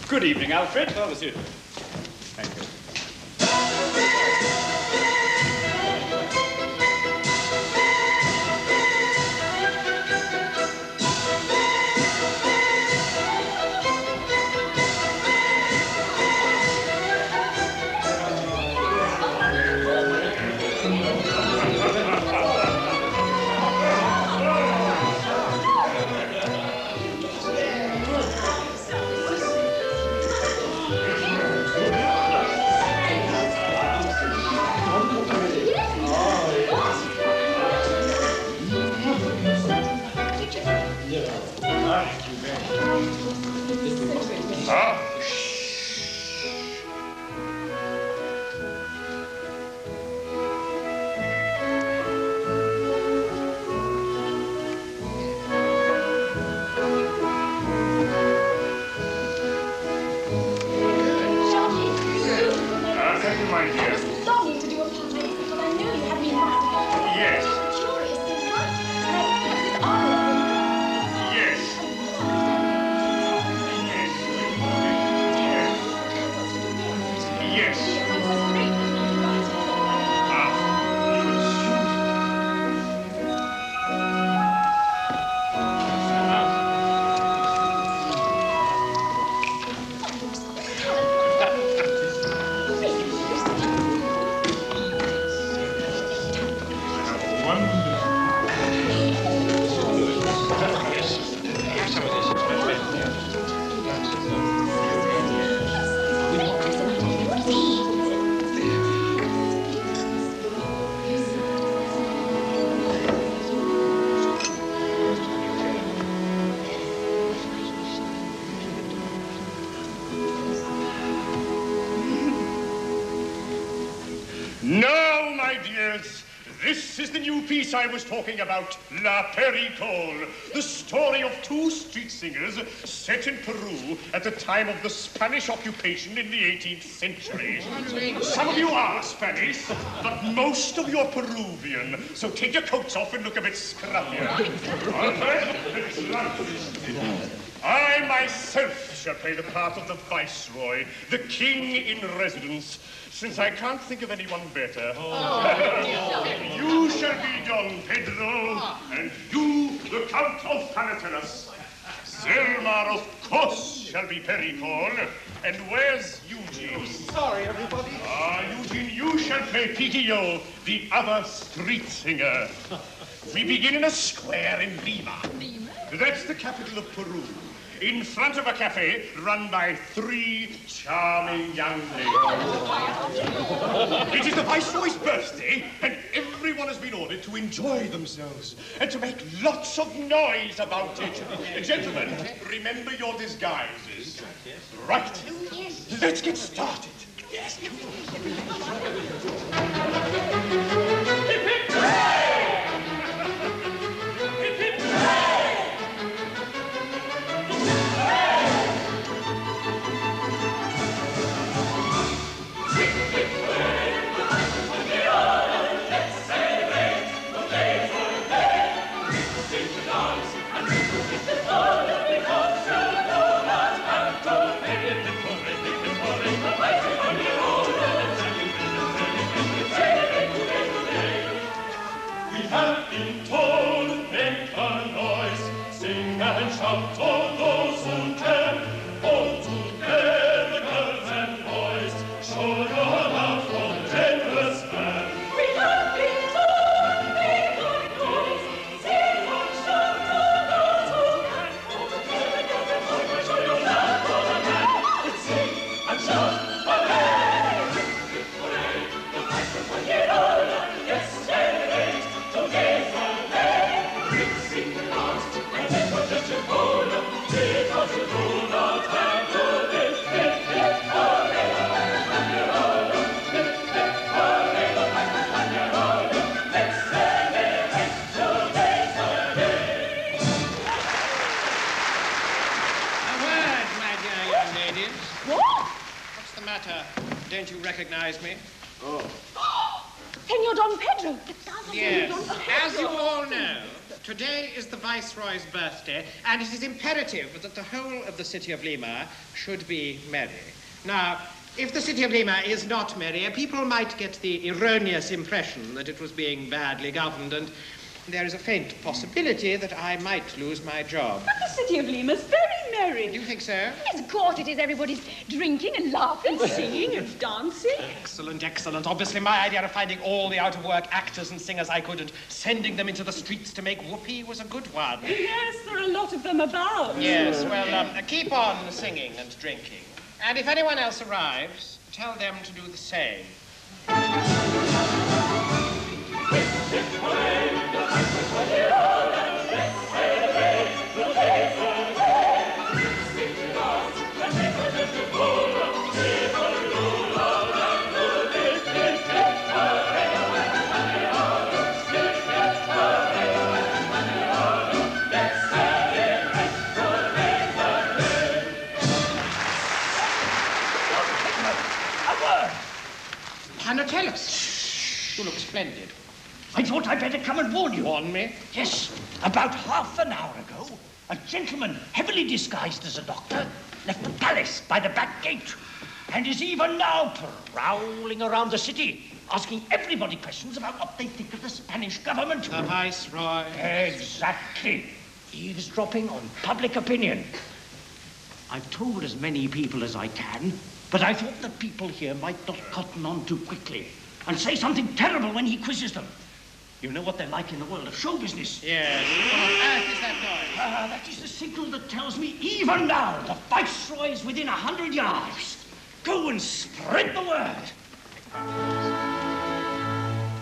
Good evening, Alfred. Oh, monsieur. Thank you. Now, my dears, this is the new piece I was talking about, La Perichole, the story of two street singers set in Peru at the time of the Spanish occupation in the 18th century. Some of you are Spanish, but most of you are Peruvian, so take your coats off and look a bit scruffier. I myself shall play the part of the viceroy, the king in residence, since I can't think of anyone better. You shall be Don Pedro, and you the Count of Palatinus. Selma, of course, shall be Perichole. And where's Eugene? Sorry, everybody. Eugene, you shall play Perichole, the other street singer. We begin in a square in Lima. That's the capital of Peru. In front of a cafe run by three charming young ladies. It is the Viceroy's birthday, and everyone has been ordered to enjoy themselves and to make lots of noise about it. Gentlemen, remember your disguises. Right. Let's get started. Yes. Don't you recognize me? Senor Don Pedro. Yes. As you all know, Today is the Viceroy's birthday, and it is imperative that the whole of the city of Lima should be merry. Now, if the city of Lima is not merry, people might get the erroneous impression that it was being badly governed, and there is a faint possibility that I might lose my job. But the city of Lima's very merry. Do you think so? Yes, of course it is. Everybody's drinking and laughing, singing and dancing. Excellent, excellent. Obviously, my idea of finding all the out-of-work actors and singers I could and sending them into the streets to make whoopee was a good one. Yes, there are a lot of them about. Yes, well, keep on singing and drinking. And if anyone else arrives, tell them to do the same. Panatellus, you look splendid. I thought I'd better come and warn you. Warn me? Yes, about half an hour ago, a gentleman heavily disguised as a doctor left the palace by the back gate and is even now prowling around the city, asking everybody questions about what they think of the Spanish government. The Viceroy. Exactly. Eavesdropping on public opinion. I've told as many people as I can, but I thought the people here might not cotton on too quickly and say something terrible when he quizzes them. You know what they're like in the world of show business. Yes. What on earth is that noise? That is the signal that tells me even now the Viceroy is within 100 yards. Go and spread the word.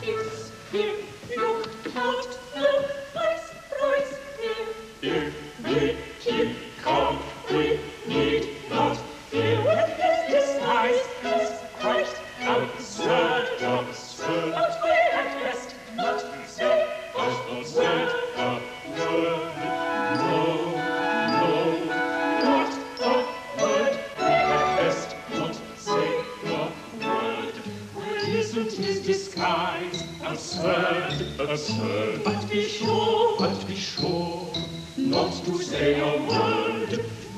It's here, look out, the Viceroy's here. If we keep calm, we need not fear. With his disguise, he's quite absurd. But we at best not say a word. No, not a word. We at best not say a word. Isn't his disguise absurd? But be sure, not to say a word.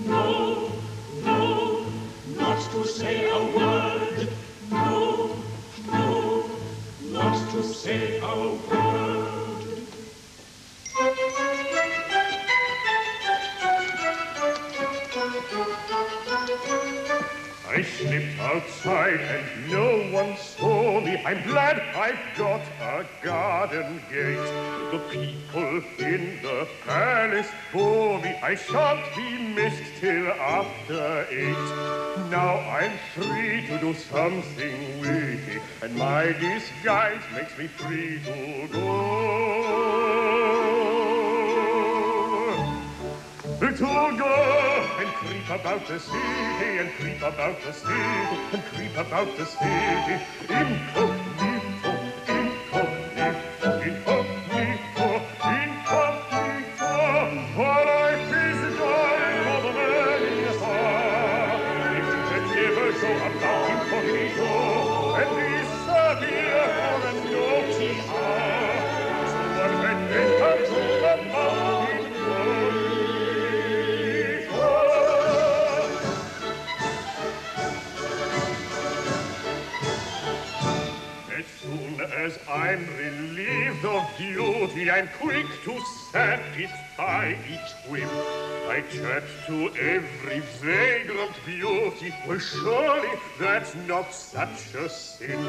No, not to say a word. No, not to say a word. I slipped outside and no one saw me. I'm glad I've got a garden gate. The people in the palace bore me. I shan't be missed till after 8. Now I'm free to do something witty, and my disguise makes me free to go. To go and creep about the city, and creep about the city, and creep about the city. Incognito, incognito, incognito, incognito. For life is dull for the man far. If you can never go about incognito, and be severe for a naughty hour, someone had better go about incognito. As I'm relieved of duty, I'm quick to satisfy each whim. I chat to every vagrant beauty. Well, surely that's not such a sin.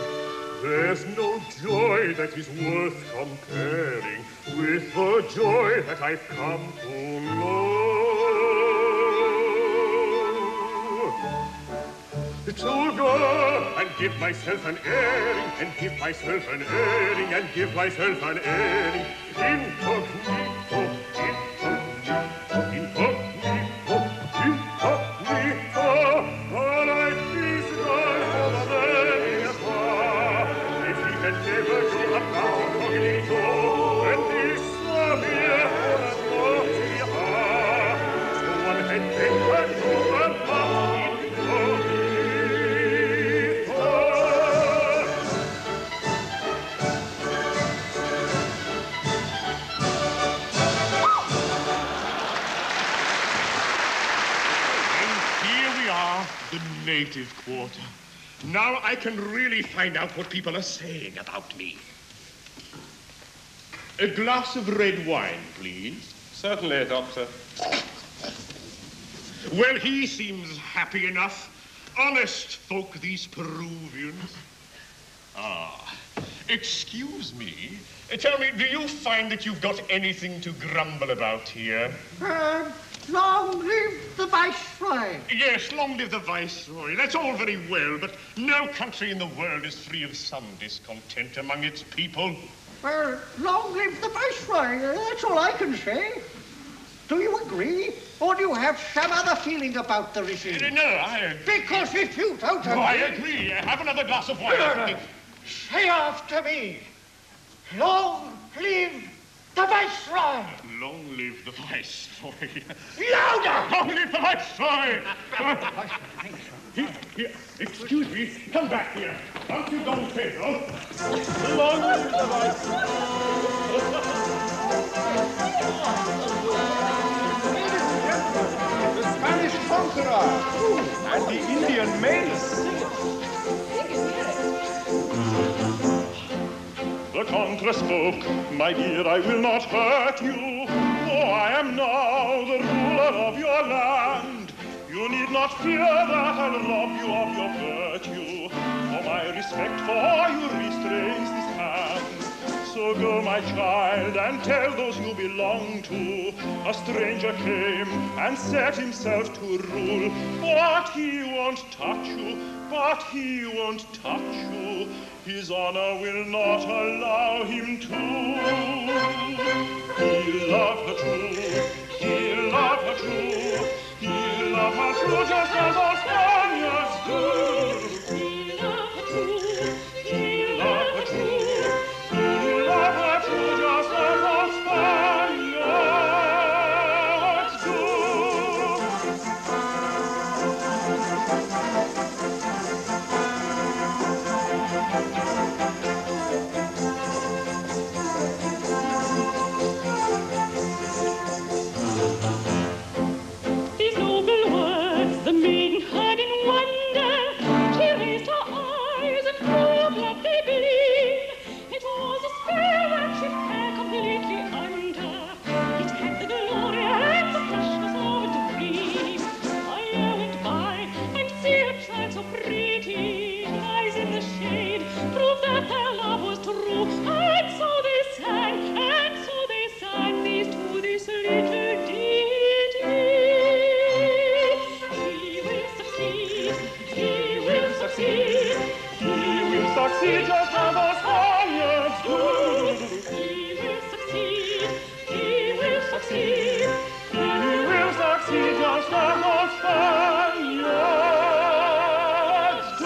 There's no joy that is worth comparing with the joy that I've come to know. To go and give myself an airing, and give myself an airing, and give myself an airing. Incognito, incognito, incognito, incognito. All I please God for the very far. If he can never go about incognito, and be severe for a naughty hour, so one had better go about incognito. the native quarter. Now I can really find out what people are saying about me. A glass of red wine, please. Certainly, Doctor. Well, he seems happy enough. Honest folk, these Peruvians. Ah, excuse me. Tell me, do you find that you've got anything to grumble about here? Long live the Viceroy! Yes, long live the Viceroy. That's all very well, but no country in the world is free of some discontent among its people. Well, long live the Viceroy. That's all I can say. Do you agree? Or do you have some other feeling about the regime? No, I... Because if you don't agree... No, I agree. Have another glass of wine. Say after me. Long live the Viceroy! Long live the Viceroy. Louder! Long live the Viceroy! Here, excuse me. Come back here. Aren't you Don Pedro? Long live the Viceroy! The Spanish conqueror and the Indian maiden. The Conqueror spoke, my dear, I will not hurt you, for I am now the ruler of your land. You need not fear that I'll rob you of your virtue, for my respect for you restrains this hand. So go, my child, and tell those you belong to, a stranger came and set himself to rule, but he won't touch you, but he won't touch you. His honor will not allow him to. He'll love her true, he'll love her true, he'll love her true just as all Spaniards do. He'll love her true, he'll love her true, he'll love her true just as all Spaniards do. These noble words the maiden heard in wonder. She raised her eyes and through blood they gleamed. It was a spell that she fell completely under. It had the glory and the freshness of a dream. A year went by and see her child so pretty lies in the shade, prove that their love was true. And so they sang these to this little ditty. He will succeed, he will succeed, He will succeed just as all Spaniards do. he will succeed, he will succeed. He will succeed just as all Spaniards do.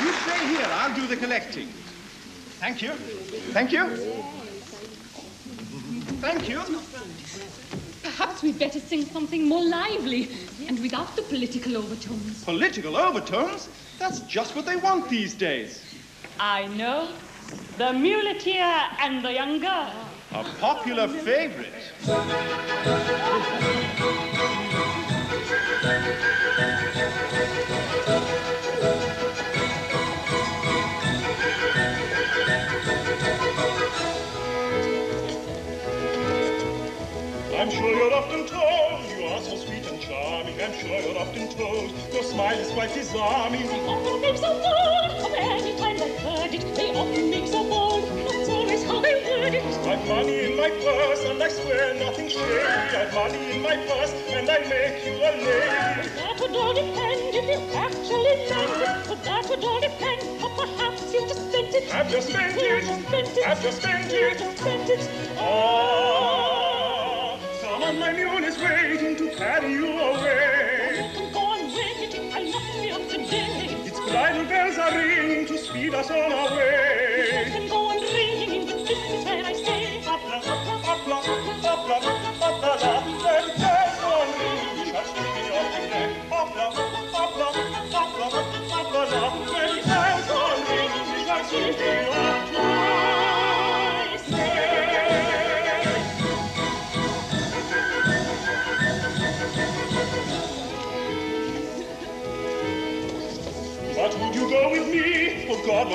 You stay here. I'll do the collecting. Thank you. Thank you. Thank you. Perhaps we'd better sing something more lively and without the political overtones. Political overtones? That's just what they want these days. I know. The muleteer and the young girl. A popular favorite. I'm sure you're often told you are so sweet and charming. I'm sure you're often told your smile is quite disarming. They often make so bold, of any time they've heard it. They often make so bold, that's always how they word it. I've money in my purse and I swear nothing shady. I've money in my purse and I make you a lady. That would all depend if you actually meant it. But that would all depend, or perhaps you just spent it. I've just spent it. I've just spent You it. just spent it. Oh, some of my mule is waiting to carry you away. You can go on with it, I'll knock me up today. Its bridal bells are ringing to speed us on our You way. can go on ringing, but this is where I stay. Hopla, hopla, hopla, hopla, hopla, let the bells go ringing.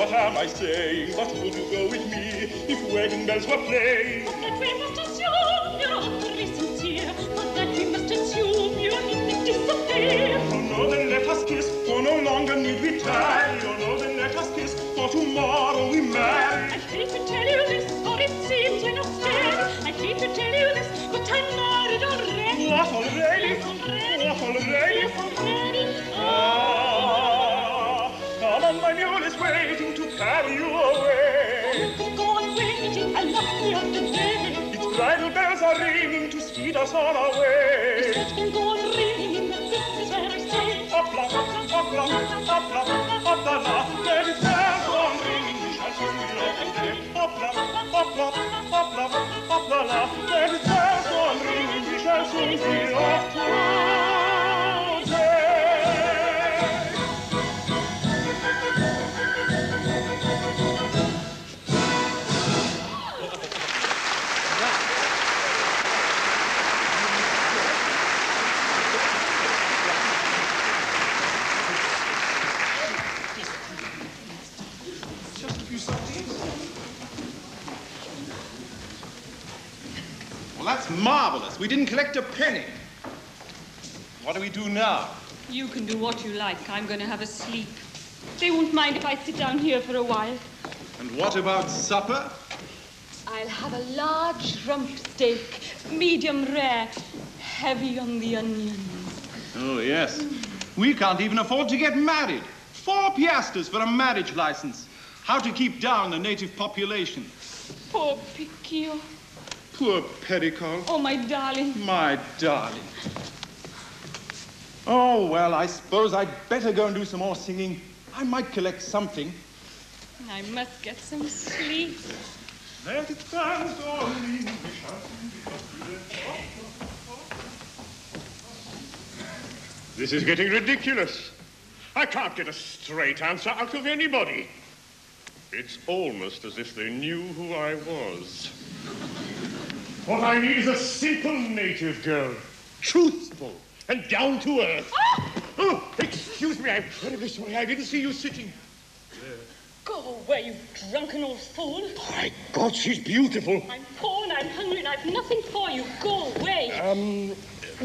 what am I saying? But would you go with me if wedding bells were playing? For that we must assume you're utterly sincere. For that we must assume you're in the disappear. Oh no, then let us kiss, for no longer need we tarry. Oh no, then let us kiss, for tomorrow we marry. I hate to tell you this, for it seems you're not scared. I hate to tell you this, but I'm married already. What already? Yes, already. What already? Yes, already. Come on, my mule is waiting to carry you away. Go on waiting, I love the other day. Its bridal bells are ringing to speed us on our way. It's been go on ringing, but this is where I stay. Hopla, hopla, hopla, hopla, la. Let its bells go on ringing, we shall soon be off today. Hopla, hopla, hopla, hopla, la. Let its bells go on ringing, we shall soon be off today. Well, that's marvelous. We didn't collect a penny. What do we do now? You can do what you like. I'm going to have a sleep. They won't mind if I sit down here for a while. And what about supper? I'll have a large rump steak, medium rare, heavy on the onions. Oh, yes. We can't even afford to get married. 4 piastres for a marriage license. How to keep down the native population. Poor Picchio. Poor Perichole. Oh, my darling. My darling. Oh, well, I suppose I'd better go and do some more singing. I might collect something. I must get some sleep. Let it dance on me. This is getting ridiculous. I can't get a straight answer out of anybody. It's almost as if they knew who I was. What I need is a simple native girl, truthful and down to earth. Oh, excuse me, I'm terribly sorry. I didn't see you sitting. Go away, you drunken old fool. My God, she's beautiful. I'm poor and I'm hungry and I've nothing for you. Go away.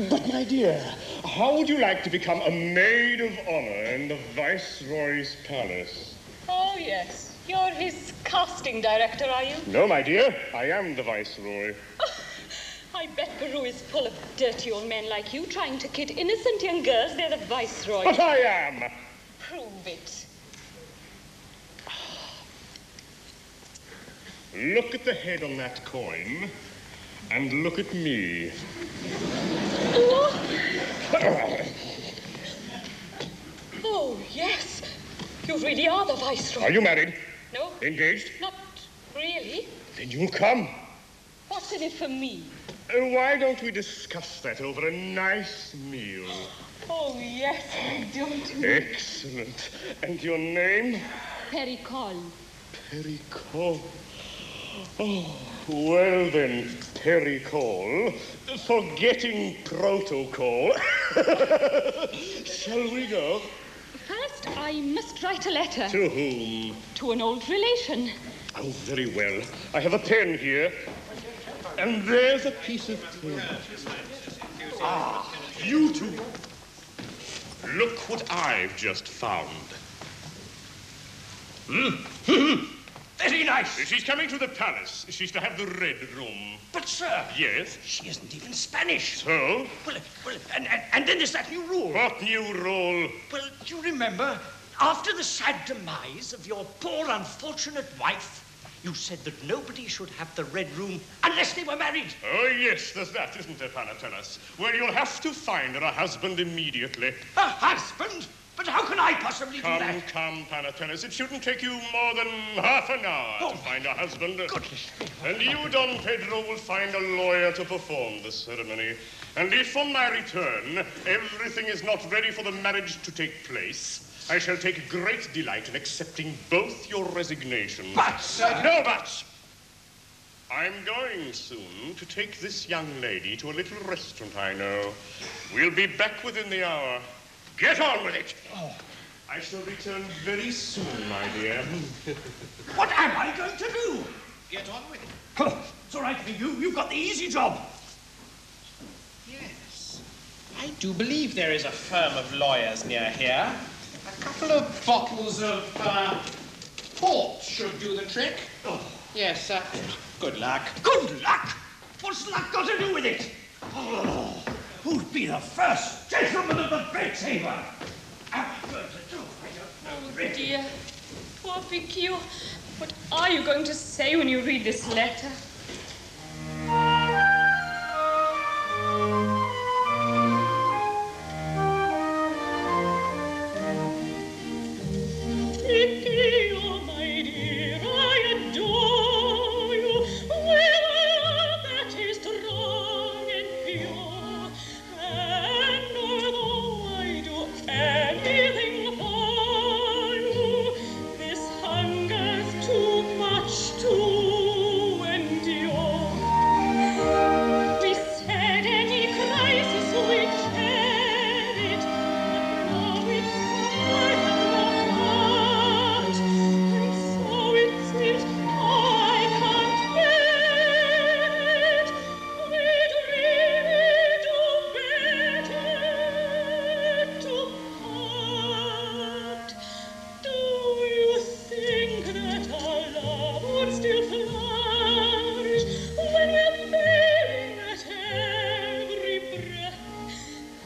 But my dear, how would you like to become a maid of honor in the Viceroy's palace? Oh, yes. You're his casting director, are you? No, my dear, I am the Viceroy. I bet Peru is full of dirty old men like you trying to kid innocent young girls they're the Viceroy. But I am. Prove it. Look at the head on that coin, and look at me. Oh, yes. You really are the Viceroy. Are you married? No. Engaged? Not really. Then you'll come. What's in it for me? Why don't we discuss that over a nice meal? Oh, yes, why don't we? Excellent. And your name? Perichole. Perichole. Oh, well then, Perichole, forgetting protocol. Shall we go? First, I must write a letter. To whom? To an old relation. Oh, very well. I have a pen here. And there's a piece of tin. Ah, you two. Look what I've just found. Very nice. She's coming to the palace. She's to have the red room. But, sir, Yes? she isn't even Spanish. So? Well, and then there's that new rule. What new rule? Well, do you remember, after the sad demise of your poor, unfortunate wife, you said that nobody should have the red room unless they were married. Oh, yes, there's that, isn't there, Panatellas? Well, you'll have to find her a husband immediately. A husband? But how can I possibly do that? Come, Panatellas. It shouldn't take you more than half an hour to find a husband. Goodness me. And you, Don Pedro, will find a lawyer to perform the ceremony. And if on my return everything is not ready for the marriage to take place, I shall take great delight in accepting both your resignations. But, sir... No buts! I'm going soon to take this young lady to a little restaurant I know. We'll be back within the hour. Get on with it! Oh, I shall return very soon, my dear. What am I going to do? Get on with it. Oh, it's all right for you. You've got the easy job. Yes. I do believe there is a firm of lawyers near here. A couple of bottles of port should do the trick. Oh. Yes, good luck. Good luck? What's luck got to do with it? Oh, who'd be the first gentleman of the bedsaver? Am I going to do? I don't know. Oh, dear. Poor Perichole. What are you going to say when you read this letter? Perichole, my dear, I adore you with a love that is strong and pure. And although I do anything for you, this hunger's too much to endure. We said any crisis we shared it, but now it's I have no heart, and so it seems I can't bear it. We'd really do better to part. Do you think that our love would still flourish when we're failing at every breath?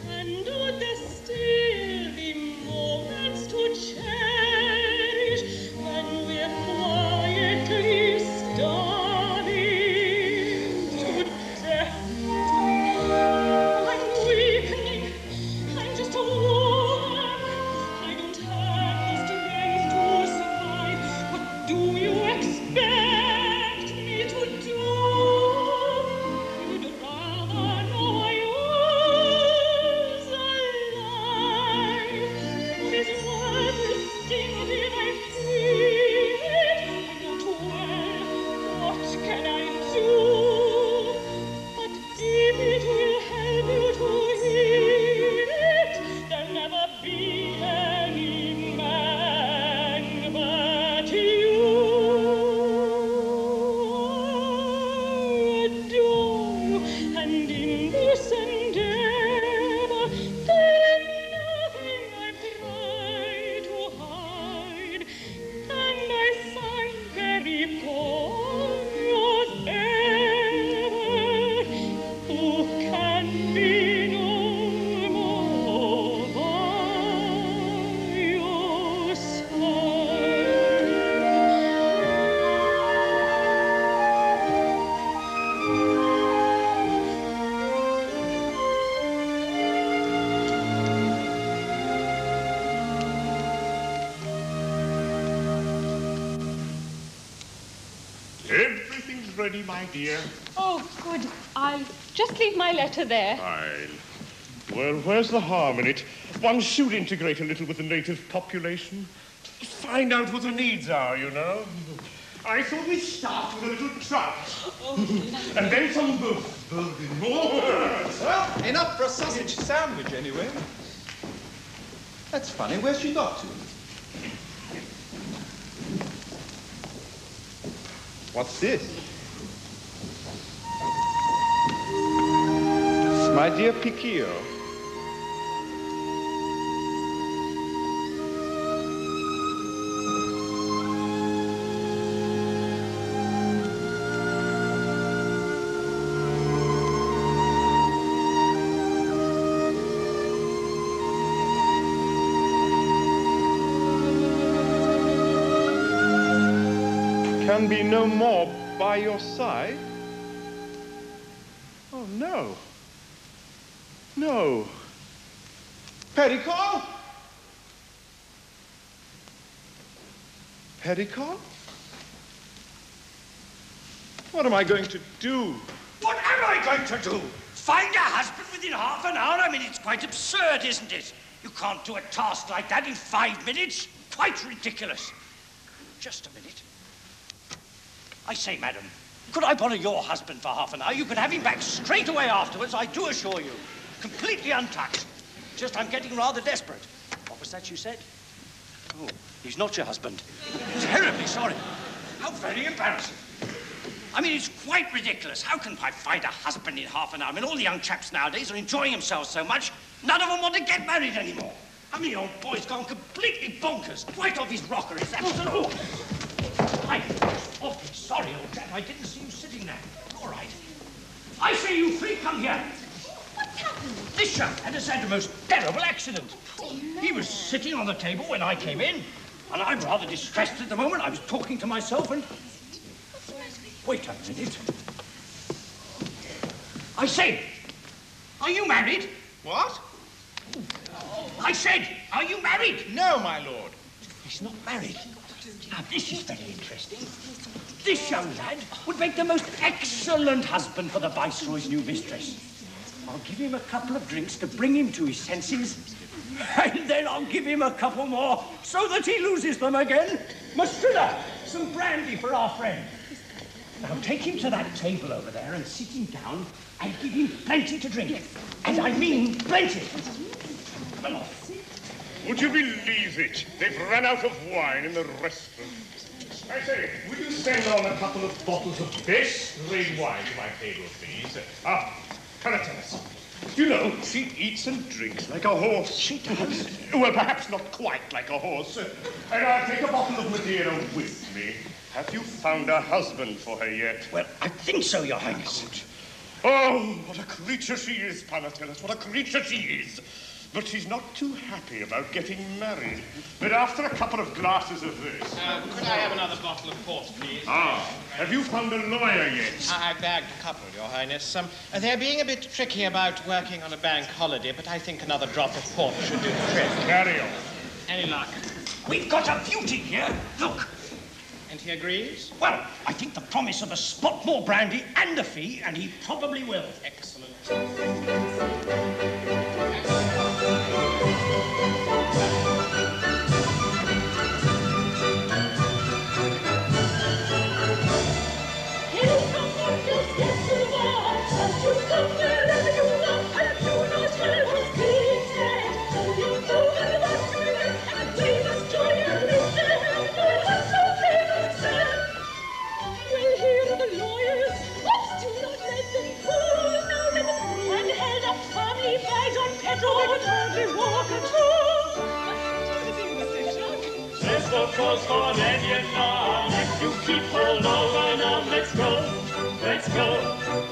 And would there still be moments to cherish when we're quietly starving to death? I'm weakening. I'm just a woman. I don't have the strength to survive. What do you expect me to do? You'd rather know I was alive. This world is stinging, I feel it. I know too well. What can I do? But if it will help you to heal it, there'll never be any man but you. Adore you, and in this endeavor, there's nothing I try to hide, and I sign very poor yours ever, who can be no more by your side. Everything's ready, my dear. Oh, good. I'll just leave my letter there. Fine. Well, where's the harm in it? One should integrate a little with the native population. Find out what the needs are, you know. I thought we'd start with a little trout. And then some burgers. Well, enough for a sausage sandwich, anyway. That's funny. Where's she got to? What's this? My dear Perichole. Can be no more by your side? Oh, no. No. Perichole? Perichole? What am I going to do? What am I going to do? Find a husband within half an hour? I mean, it's quite absurd, isn't it? You can't do a task like that in 5 minutes. Quite ridiculous. Just a minute. I say, madam, could I borrow your husband for half an hour? You could have him back straight away afterwards, I do assure you. Completely untouched. Just I'm getting rather desperate. What was that you said? Oh, he's not your husband. Terribly sorry. How very embarrassing. I mean, it's quite ridiculous. How can I find a husband in half an hour? I mean, all the young chaps nowadays are enjoying themselves so much, none of them want to get married anymore. I mean, the old boy's gone completely bonkers, quite off his rocker. It's absolute. I'm awfully sorry, old chap. I didn't see you sitting there. All right. I say, you three, come here. What's happened? This chap had a most terrible accident. He was sitting on the table when I came in, and I'm rather distressed at the moment. I was talking to myself and... Wait a minute. I say, are you married? What? I said, are you married? No, my lord. He's not married. Now, this is very interesting. This young lad would make the most excellent husband for the Viceroy's new mistress. I'll give him a couple of drinks to bring him to his senses, and then I'll give him a couple more so that he loses them again. Mastrilla, some brandy for our friend. Now, take him to that table over there and sit him down and give him plenty to drink. Yes. And I mean plenty. Come on. Would you believe it? They've run out of wine in the restaurant. I say, would you send on a couple of bottles of best red wine to my table, please? Perichole. You know, she eats and drinks like a horse. She does? Well, perhaps not quite like a horse. And I'll take a bottle of Madeira with me. Have you found a husband for her yet? Well, I think so, Your Highness. Oh, what a creature she is, Perichole. What a creature she is. But she's not too happy about getting married. But after a couple of glasses of this... Could I have another bottle of port, please? Have you found a lawyer yet? I bagged a couple, Your Highness. They're being a bit tricky about working on a bank holiday, but I think another drop of port should do the trick. Carry on. Any luck? We've got a beauty here. Look. And he agrees? Well, I think the promise of a spot more brandy and a fee, and he probably will. Excellent. There's no cause for any alarm. If you keep hold of our arm, let's go,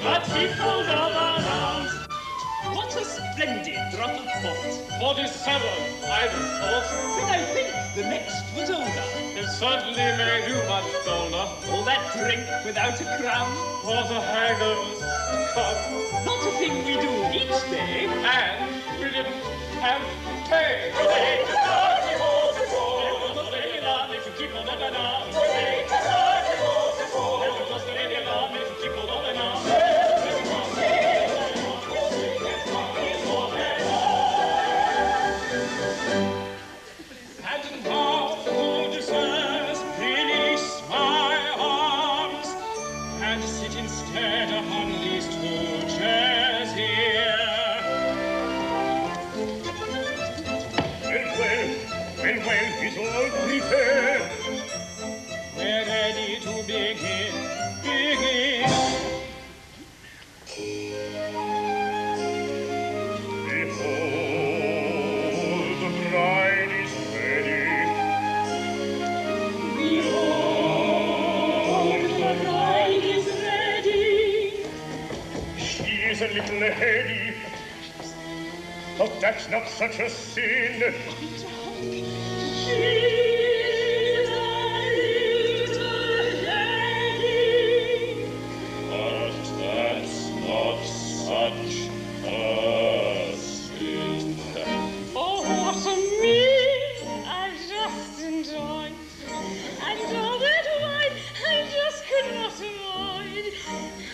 but keep hold of our arms. What a splendid drop of port. 47, I thought. But I think the next was older. It certainly made you much older. All that drink without a crown. Was a hangover. Not a thing we do each day. And we didn't have pay. If you keep on and on. And now who deserves release my arms and sit instead upon these two chairs here. Well, he's all prepared. We're ready to begin. Behold, the bride is ready. Behold, the bride is ready. She is a little heady, but that's not such a sin. She's a little lady, but that's not such a sin. Oh, what a meal I just enjoyed. And all that wine I just could not avoid.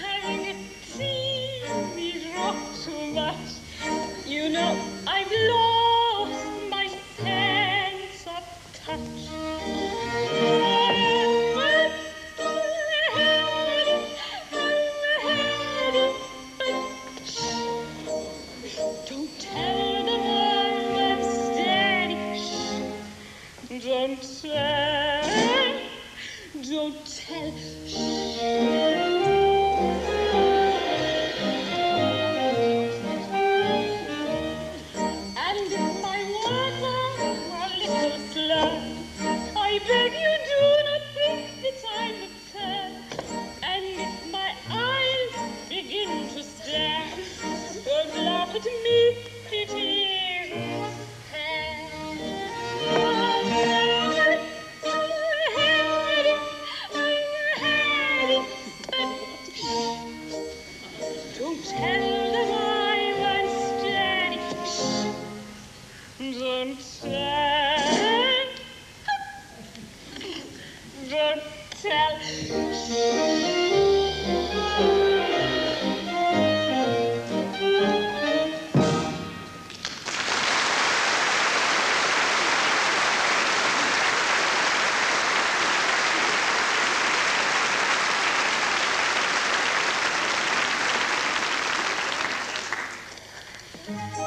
Having a tea me rocked too much. You know, I've lost my sense of tell them I won't stand it. Shh. Don't tell. Don't tell.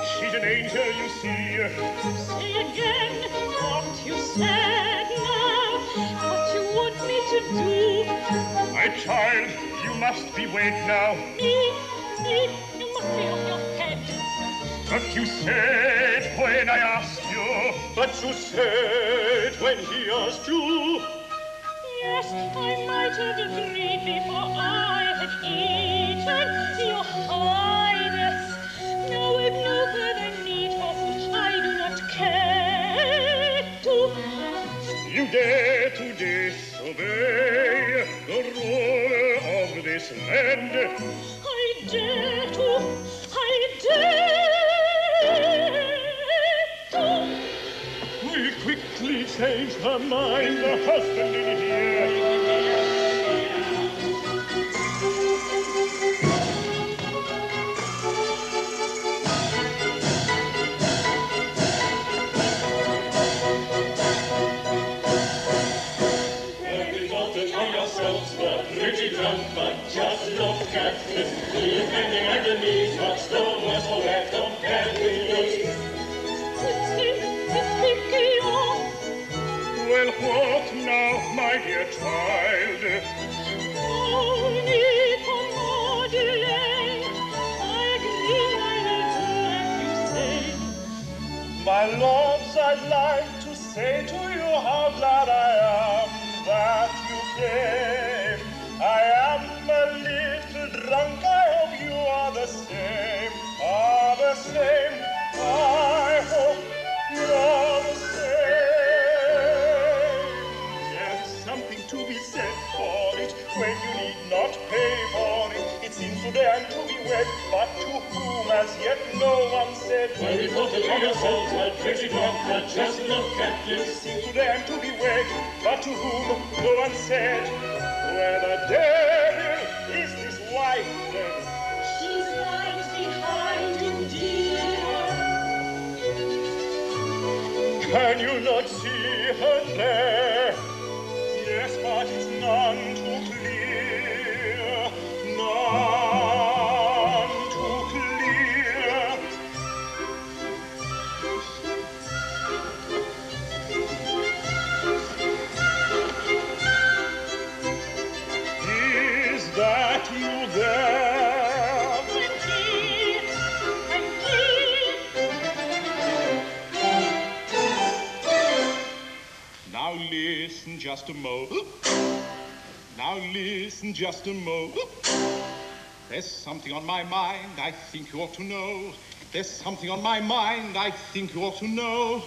She's an angel, you see. Say again what you said now, what you want me to do. My child, you must be wed now. Me, you must be off your head. But you said when I asked you. But you said when he asked you. Yes, I might have agreed before I had eaten your highness. Now I've no further need for which I do not care to. You dare to disobey the rule of this land. I dare to, I dare to. We quickly changed her mind, the husband in here. Pretty drunk, but just look at this. He's bending at the knees, but still was for that compared with this. It's Perichole. Well, what now, my dear child? No need for more delay. I agree, I will do as you say. My lords, I'd like to say to you how glad I am that you came. I am a little drunk, I hope you are the same, I hope you are the same. There's something to be said for it, when you need not pay for it. It seems to them to be wed, but to whom as yet no one said. When we thought it by yourselves, but pretty drunk, but just look at this. It seems to them to be wed, but to whom no one said. Where the devil is this wife then? She's right behind you, dear. Can you not see her there? Yes, but it's none too clear, none too clear. Is that you there? I'm here. Now listen just a mo. Now listen just a mo. There's something on my mind I think you ought to know. There's something on my mind I think you ought to know.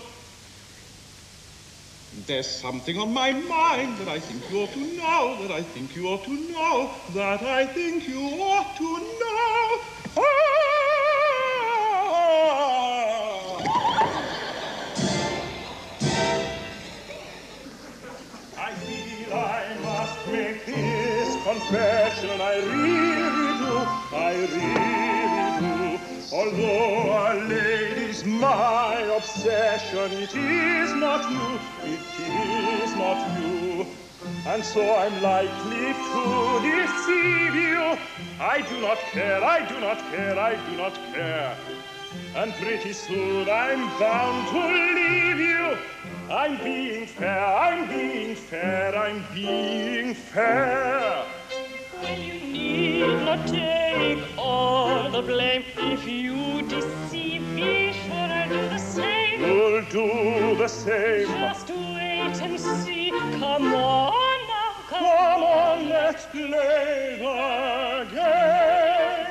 There's something on my mind that I think you ought to know, that I think you ought to know, that I think you ought to know. I feel I must make this confession, I really do, I really do. Although Our Lady's my obsession, it is not you, it is not you. And so I'm likely to deceive you. I do not care, I do not care, I do not care. And pretty soon I'm bound to leave you. I'm being fair, I'm being fair, I'm being fair. Well, you need not take all the blame. If you deceive me, sure I'll do the same. You'll do the same. Just wait and see. Come on now, Come on, let's play the game.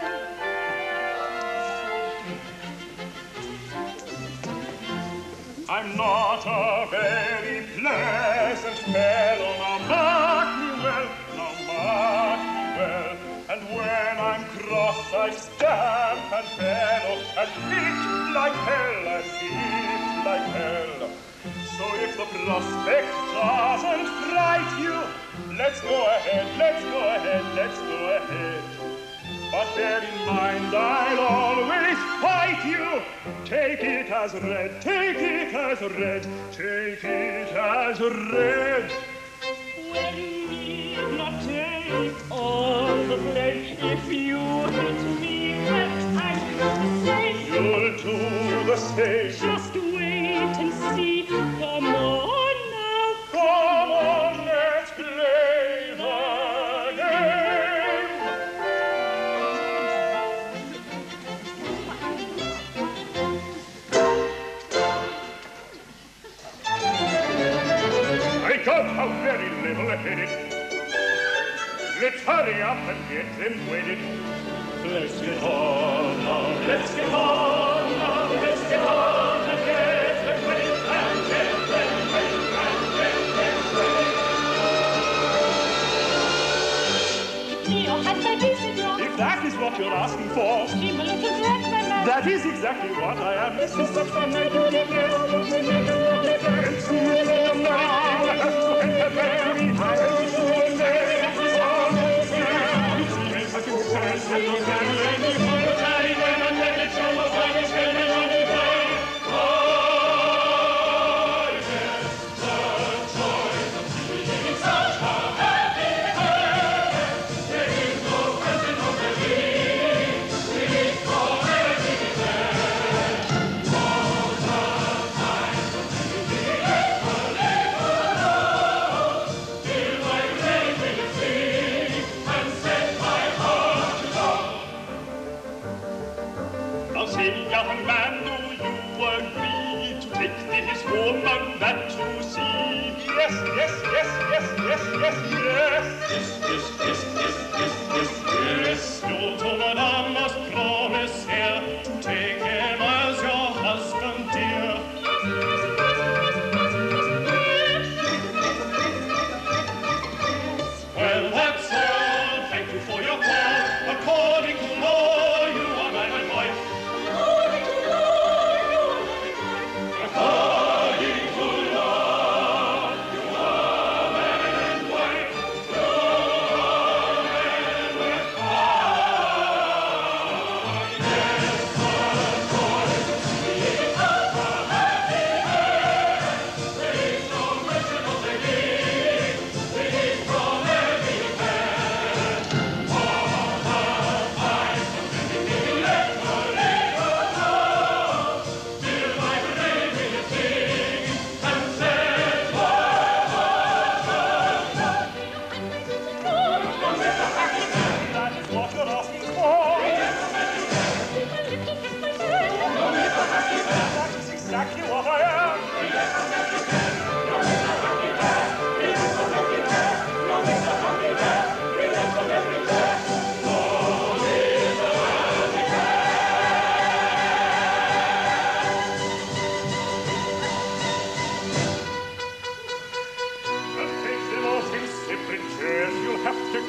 I'm not a very pleasant fellow, now mark me well, now mark me well. And when I'm cross thus I stamp and bellow and hit like hell and hit like hell. So if the prospect doesn't fright you, let's go ahead, let's go ahead, let's go ahead. But bear in mind I'll always fight you. Take it as read, take it as read, take it as read. Well, you need not take all the blame. If you hit me, then I'm the same. You'll do the same. Just wait and see. Come on now. Come on, let's play the game. My God, how very level-headed. Let's hurry up and get them wedded. Let's get on now, let's get on now, let's get on and get them wedded, and get them wedded, and get them wedded. Give me your hand, my decent John. If that is what you're asking for, Seem a little dread, my man. that is exactly what I am. This is such fun, I do get it. And soon now, I have to enter very high, and soon there. Young man, do you agree to take this woman that you see? Yes, yes, yes, yes, yes, yes, yes. Yes, yes, yes, yes, yes, yes, yes. Your madame must promise here to take him as your husband dear. Well, that's all. Thank you for your call. According to law, you are man and wife.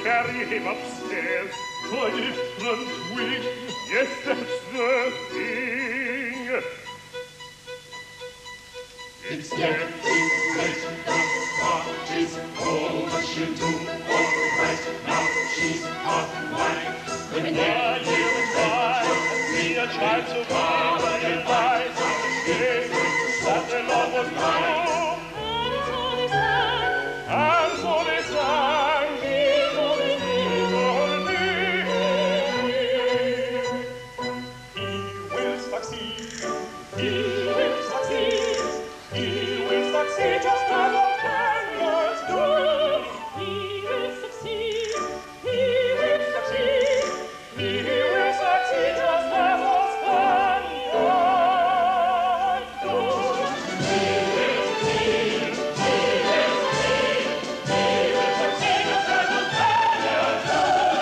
Carry him upstairs to a different wing. Yes, that's the thing. It's getting late, the party's over. She'll do all right now. She's our wife. When they're here and by, see a child survive and advise on the day that the Lord was wrong. And so they sang. Just as all Spaniards do. He will succeed. He will succeed. He will succeed just as all Spaniards do. He will succeed. He will succeed. He will succeed just as all Spaniards do. He will succeed. He will succeed. He will succeed just as all Spaniards do.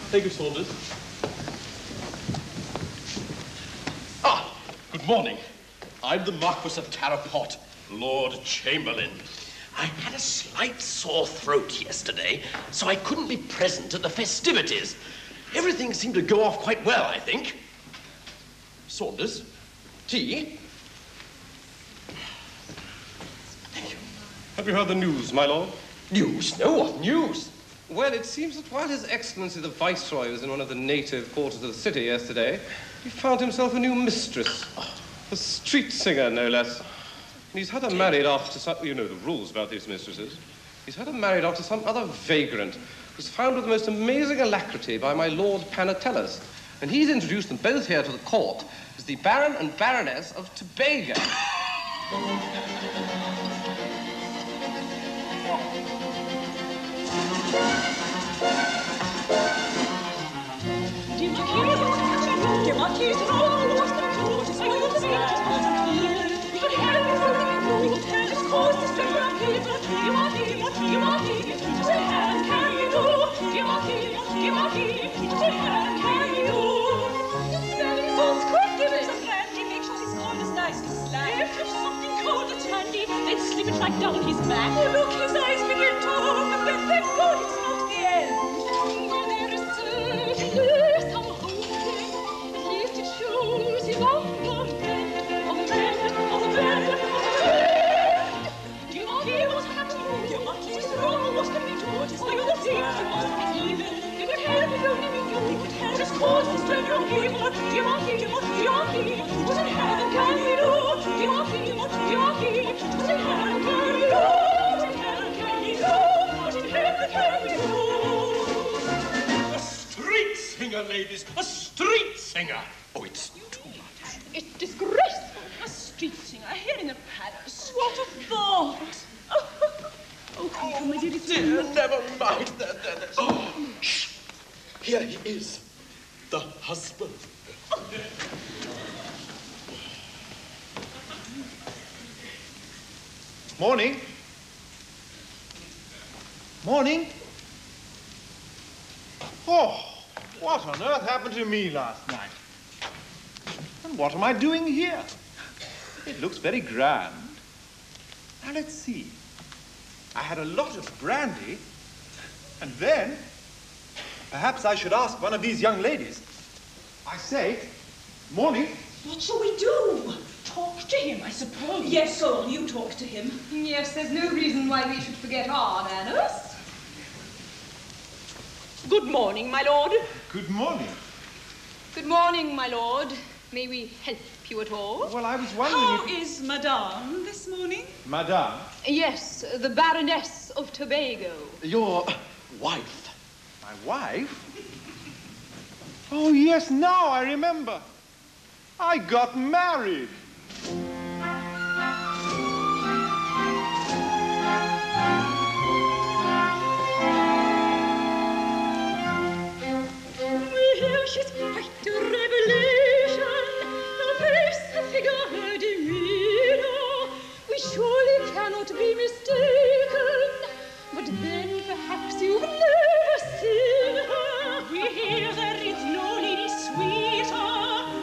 Thank you, Saunders. Ah, good morning. I'm the Marquis of Tarapot, Lord Chamberlain. I had a slight sore throat yesterday, so I couldn't be present at the festivities. Everything seemed to go off quite well, I think. Saunders, tea? Thank you. Have you heard the news, my lord? News? No, what news? Well, it seems that while His Excellency the Viceroy was in one of the native quarters of the city yesterday, he found himself a new mistress. A street singer, no less. And he's had her married off to some... You know the rules about these mistresses. He's had her married off to some other vagrant who's found with the most amazing alacrity by my Lord Panatellus. And he's introduced them both here to the court as the Baron and Baroness of Tobago. Slip it right down his back. Oh, look, his eyes begin to open, but thank God it's not the end. For there is certainly some hope yet. At least it shows he's on the mend, on the mend, on the mend, on the mend. Do you want to hear what's happening? Do you want to hear what can we do? Oh, you will see, you must be even. You could help if only we knew. You could help us cause this turn your evil. Do you want to hear? What in heaven can we do? Do you want to hear? What in heaven can we do? What in heaven can we do? What in heaven can we do? A street singer, ladies! A street singer! Oh, it's too much. It's disgraceful. A street singer here in the palace. What a thought! Oh, my dear, it's dear, never mind. Oh, shh. Here he is, the husband. Morning. Morning. Oh, what on earth happened to me last night? And what am I doing here? It looks very grand. Now, let's see. I had a lot of brandy, and then perhaps I should ask one of these young ladies. I say, morning. What shall we do? Talk to him, I suppose. Yes, Sol, you talk to him. Yes, there's no reason why we should forget our manners. Good morning, my lord. Good morning. Good morning, my lord. May we help you at all? Well, I was wondering How is Madame this morning? Madame? Yes, the Baroness of Tobago. Your wife. My wife? Oh, yes, now I remember. I got married. Well, she's quite a revelation. Her face, her figure, her demeanor. We surely cannot be mistaken. But then perhaps you've never seen her. We hear there is no lady sweeter.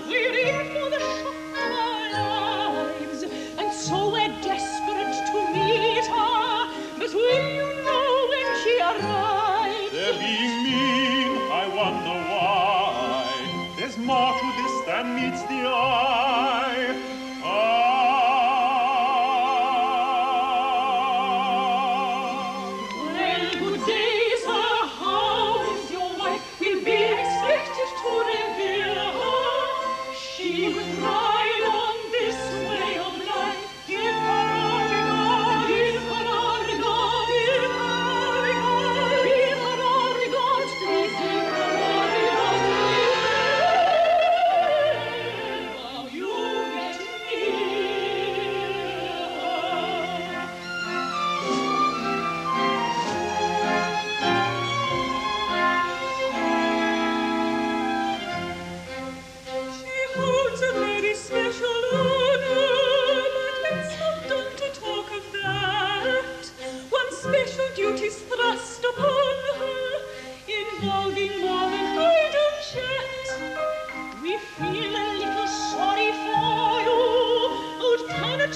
We're in for the shock of our lives, and so we're desperate to meet her. But will you know when she arrives? They're being mean, I wonder why.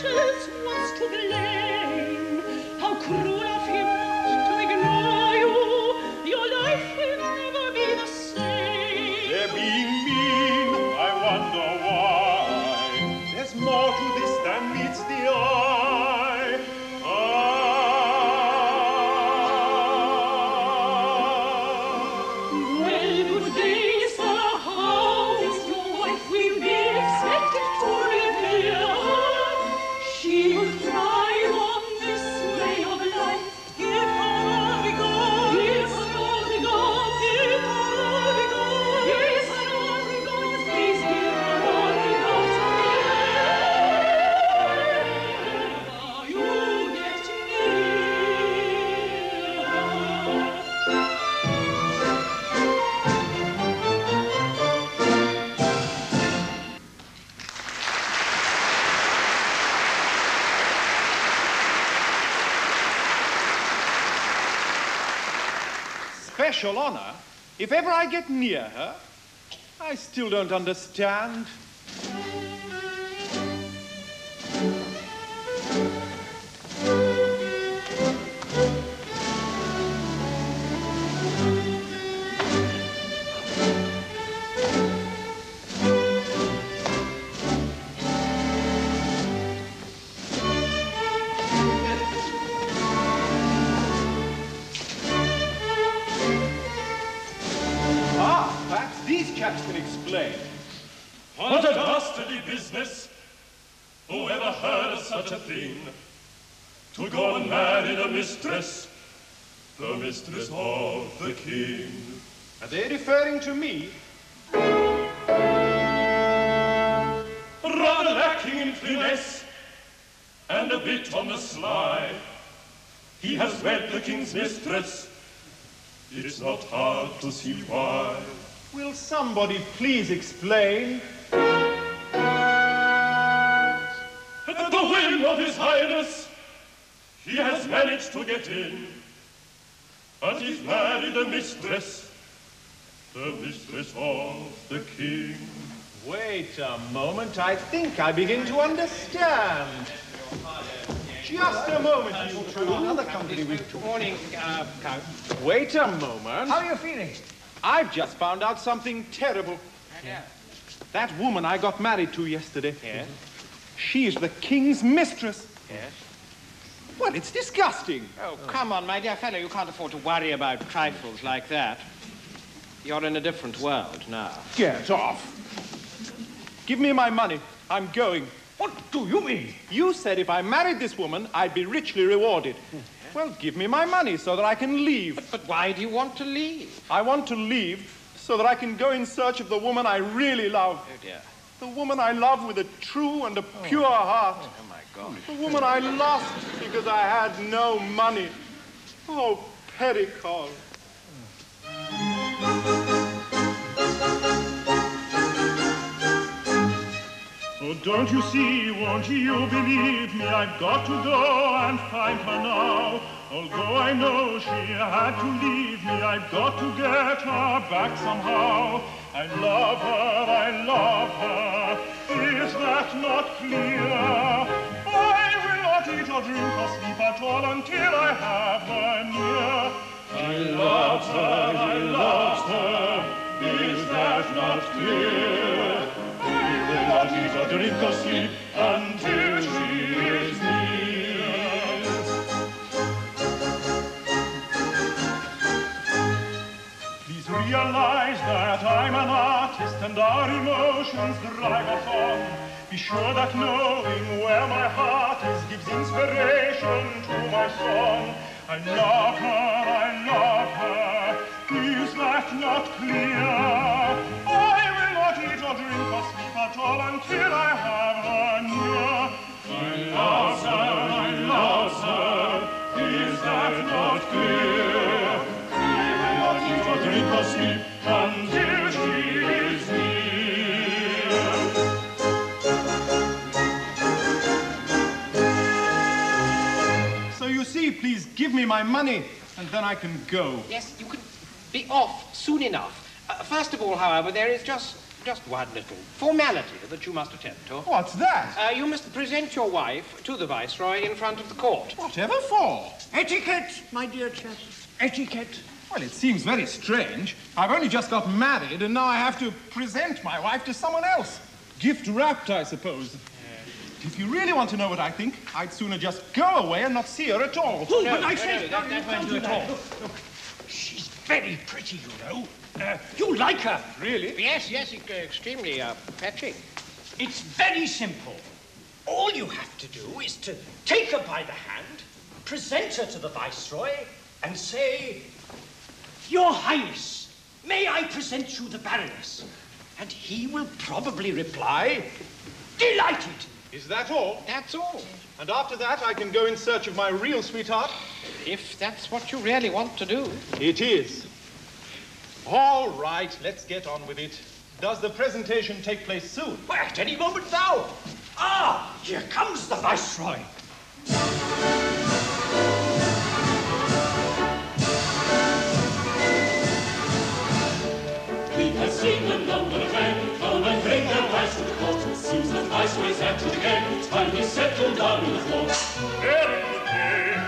matters was to blame. How cruel of him not to ignore you. Your life will never be the same. They're being mean, I wonder why. There's more to this than meets the eye. Well, good day, sir. How is your wife? We'll be expected to reveal her. She will thrive on this way of life. Give her regard, give her regard, give her regard, give her regard, please give her regard. You get near her. Special honor? If ever I get near her, I still don't understand. Perhaps these chaps can explain. What a dastardly business! Who ever heard of such a thing? To go and marry the mistress of the king. Are they referring to me? Rather lacking in finesse, and a bit on the sly. He has wed the king's mistress. It's not hard to see why. Will somebody please explain? At the whim of his highness, he has managed to get in. But he's married the mistress of the king. Wait a moment, I think I begin to understand. Just a moment, you two. Another company we've took. Morning, Count. Wait a moment. How are you feeling? I've just found out something terrible. Yeah. That woman I got married to yesterday. Yes? She's the king's mistress. Yes? Well, it's disgusting. Oh, come on, my dear fellow. You can't afford to worry about trifles like that. You're in a different world now. Get off. Give me my money. I'm going. What do you mean? You said if I married this woman, I'd be richly rewarded. Well, give me my money so that I can leave. But why do you want to leave? I want to leave so that I can go in search of the woman I really love. Oh, dear. The woman I love with a true and a pure heart. Oh, my God. The woman I lost because I had no money. Oh, Perichole. Oh, don't you see, won't you believe me? I've got to go and find her now. Although I know she had to leave me, I've got to get her back somehow. I love her, I love her. Is that not clear? I will not eat or drink or sleep at all until I have her near. I love her, I love her. Is that not clear? I will not eat or drink or sleep until she is near. Please realize that I'm an artist and our emotions drive us on. Be sure that knowing where my heart is gives inspiration to my song. I love her, I love her. Is that not clear? I will not eat or drink or sleep at all until I have her near. I love her, I love her. Is that not clear? I will not eat or drink or sleep until she is near. So you see, please give me my money and then I can go. Yes, you could be off soon enough. First of all, however, there is just just one little formality that you must attend to. What's that? You must present your wife to the Viceroy in front of the court. Whatever for? Etiquette, my dear chap. Etiquette. Well, it seems very strange. I've only just got married, and now I have to present my wife to someone else. Gift-wrapped, I suppose. If you really want to know what I think, I'd sooner just go away and not see her at all. Oh, but I say... that won't do at all. Look, she's very pretty, you know. You like her. Really? Yes, extremely fetching. It's very simple. All you have to do is to take her by the hand, present her to the Viceroy, and say, Your Highness, may I present you the Baroness? And he will probably reply, Delighted. Is that all? That's all. And after that, I can go in search of my real sweetheart? If that's what you really want to do. It is. All right, let's get on with it. Does the presentation take place soon? Well, at any moment now. Ah, here comes the Viceroy. We have seen the number of men come and bring their wives to the court. Seems the Viceroy's at it again. Time we settle down in the fort. Very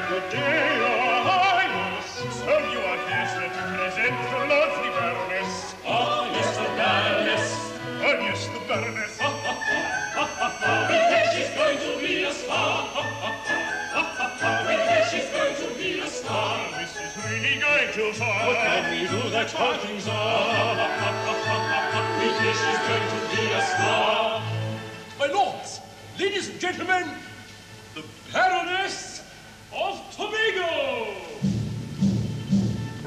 good day, Your Highness. So you are here, sir, to present the lovely Baroness. Ah, yes, the Baroness. Oh, yes, the Baroness. We think she's going to be a star. We think she's going to be a star. This is really going too far. What can we do? That's how things are. We think she's going to be a star. My lords, ladies and gentlemen, the Baroness of Tobago!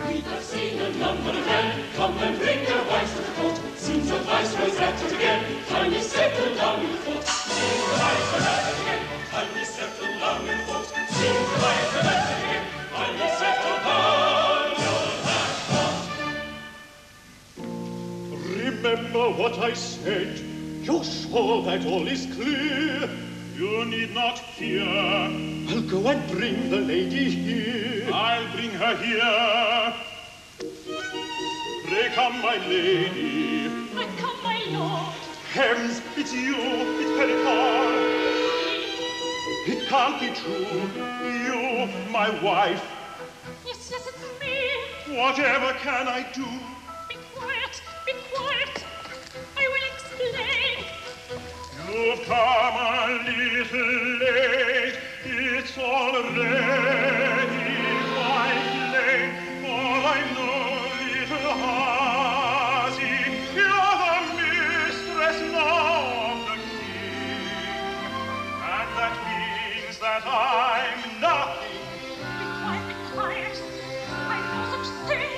We have seen a number of men come and bring their wives to the court. Seems the Viceroy's at it again. Time we settle down in the fort. Seems the Viceroy's at it again. Time we settle down in the fort. Seems the Viceroy's at it again. Time we settle down. Remember what I said. You're sure that all is clear? You need not fear. I'll go and bring the lady here. I'll bring her here. Pray come, my lady. I come, my lord. Hems, it's you, it's Perichole. It can't be true. You, my wife. Yes, it's me. Whatever can I do? Be quiet, be quiet. I will explain. You've come a little late. It's already quite late. For I know, little Hazi, you're the mistress now of the king. And that means that I'm nothing. Be quiet. I know such things.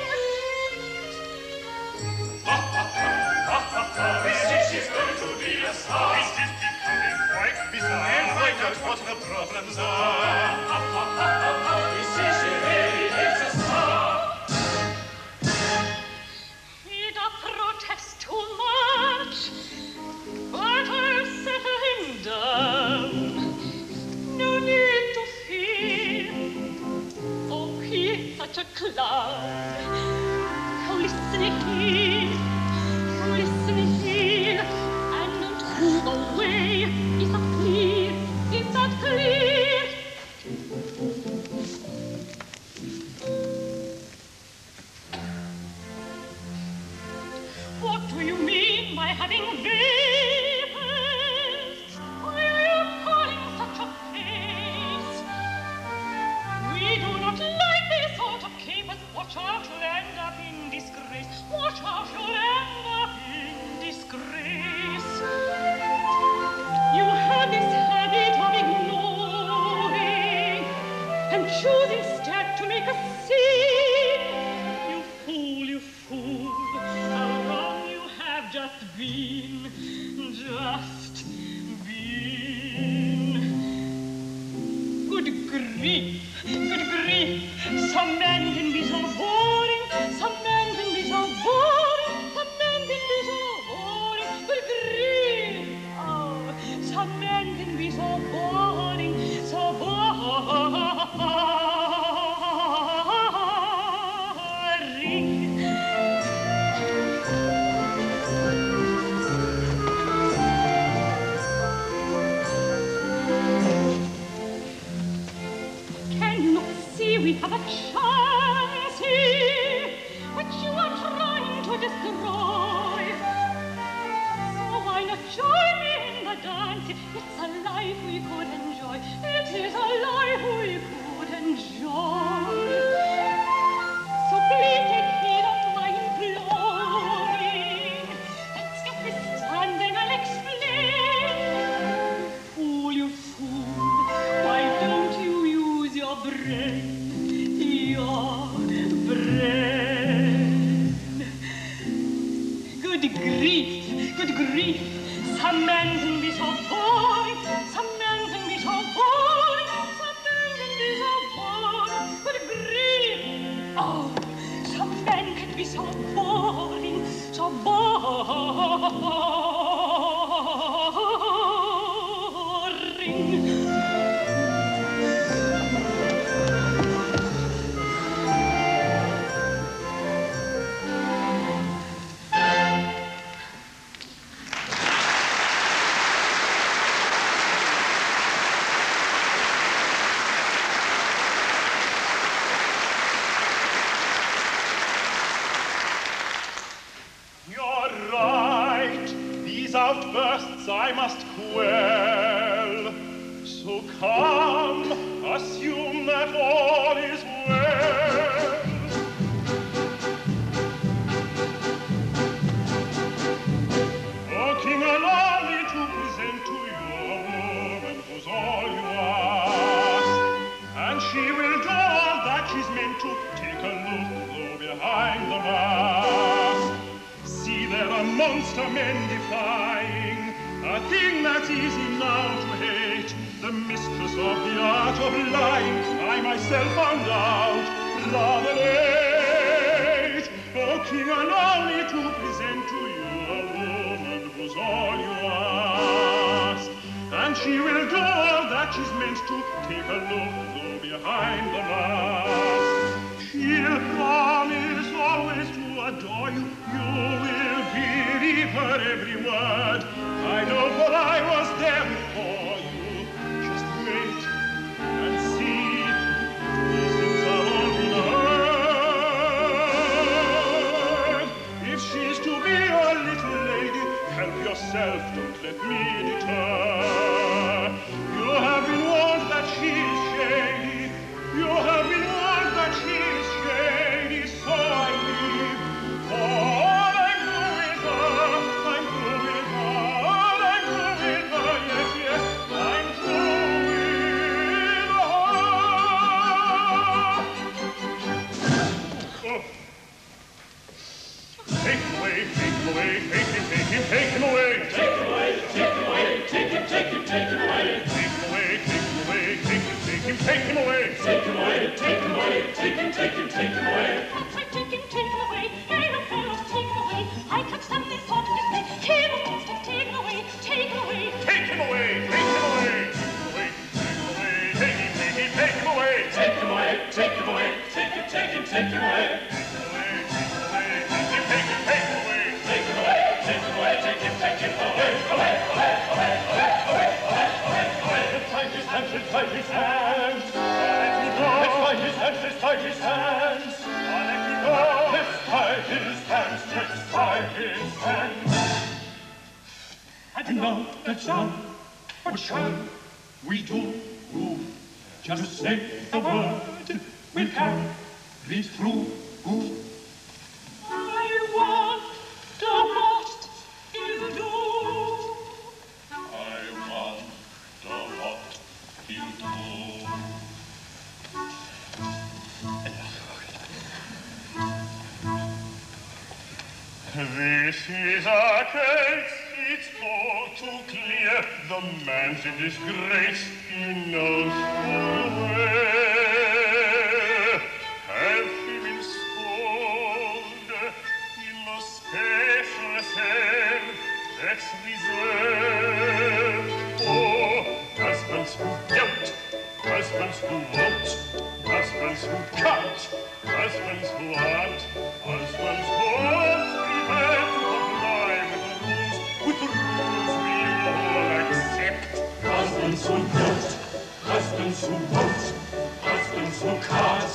We think she's going to be a star. This is becoming quite bizarre. And find out what the problems are. We see she really is a star. He doth protest too much, but I'll settle him down. No need to fear. Oh, he is such a clown. Now listen here, and don't move away. Is that clear? Is that clear? What do you mean by having vapors? Why are you calling such a face? We do not like this sort of capers. Watch out, you'll end up in disgrace. Watch out, you'll end up in disgrace. You have this habit of ignoring and choose instead to make a scene. You fool, how wrong you have just been. Good grief, some men can be so boring, some men can be so boring, some men can be so boring. Good grief, oh, some men can be so boring, so boring. think of a chancy which you are trying to destroy. So why not join me in the dance? It's a life we could enjoy. It is a life we could enjoy. So please take heed of my imploring. Let's get this standing, I'll explain. Fool, you fool, why don't you use your brain? Your brain. Good grief, good grief. Some men can be so boring, some men can be so boring, some men can be so boring. Good grief. Oh, some men can be so boring, so boring. Outbursts I must quell. So come, assume that all is well. O King, allow me to present to you a woman who's all you ask, and she will do all that she's meant to. Take a look, though, behind the mask. See, there are monster men defying a thing that's easy now to hate, the mistress of the art of lying. I myself found out rather late. O King, allow me to present to you a woman who's all you ask, and she will do all that she's meant to. Take a look, though, behind the mask. She'll promise always to adore you. You will believe her every word. I know, for I was there before you. Just wait and see. These things are all in her. If she's to be your little lady, help yourself, don't let me deter. You have been warned that she is shady. You have been warned that she is shady, so I leave. For I'm through with her, I'm through with her, I'm through with her, yes, yes, I'm through with her. Take him away, take him away, take him, take him, take him away. Take him away, take him away, take him, take him, take him away. Take him away, take him away, take him, take him, take him away. Take him away, take him away, take him, take him, take him away. Take him away, hey, no fellows, take him away. I touch something sort of dismay. Here, monster, take him away, take him away. Take him away, take him away, take him away, take him, take him, take him away. Take him away, take him away, take him, take him, take him away. Fight his hands. Let me go. Let's fight his hands. Let's fight his hands. Let me go. Let's fight his hands. Let's fight his hands. And now that's done. What shall we do? Just say the word. We'll carry through. I want the most you do. I want the what you do. This is our case, it's all too clear. The man's in disgrace, he knows full well. Have him installed in the special cell that's reserved for husbands who don't, husbands who won't, husbands who can't, husbands who aren't, husbands who aren't prepared to comply with the rules we all accept. Husbands who don't, husbands who won't, husbands who can't,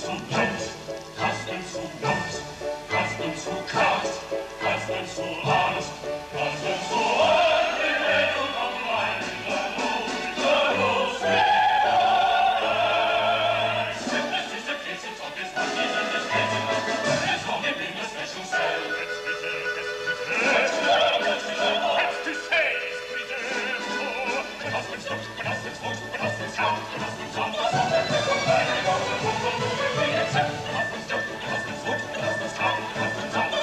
who don't, husbands who won't, husbands who can't, husbands who aren't, husbands who aren't able to comply with the rules Sickness is the case, it's obvious, but he's in this case. It's only been a special cell. What's to say is preserved. Oh, husbands don't, but husbands won't, but husbands can't, but husbands aren't. Husbands don't, but husbands won't, but husbands can't, but husbands aren't.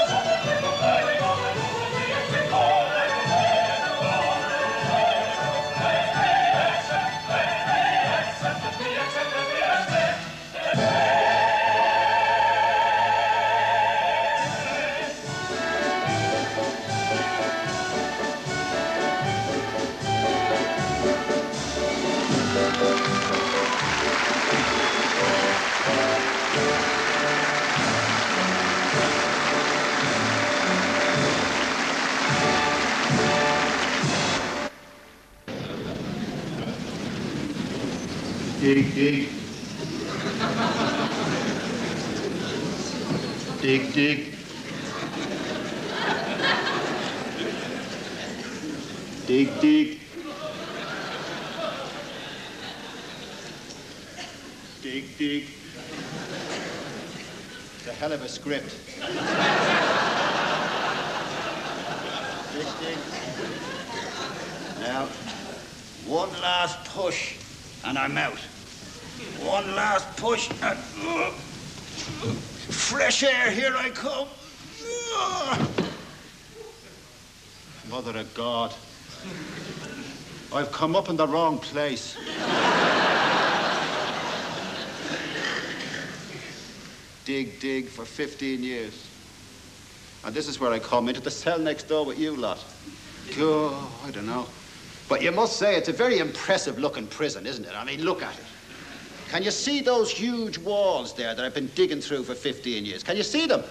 Dig, dig. Dig, dig. Dig, dig. Dig, dig. It's a hell of a script. Dig, dig. Now, one last push, and I'm out. One last push, and fresh air, here I come. Mother of God, I've come up in the wrong place. Dig, dig for 15 years. And this is where I come, into the cell next door with you lot. God, I don't know. But you must say it's a very impressive looking prison, isn't it? I mean, look at it. Can you see those huge walls there that I've been digging through for 15 years? Can you see them?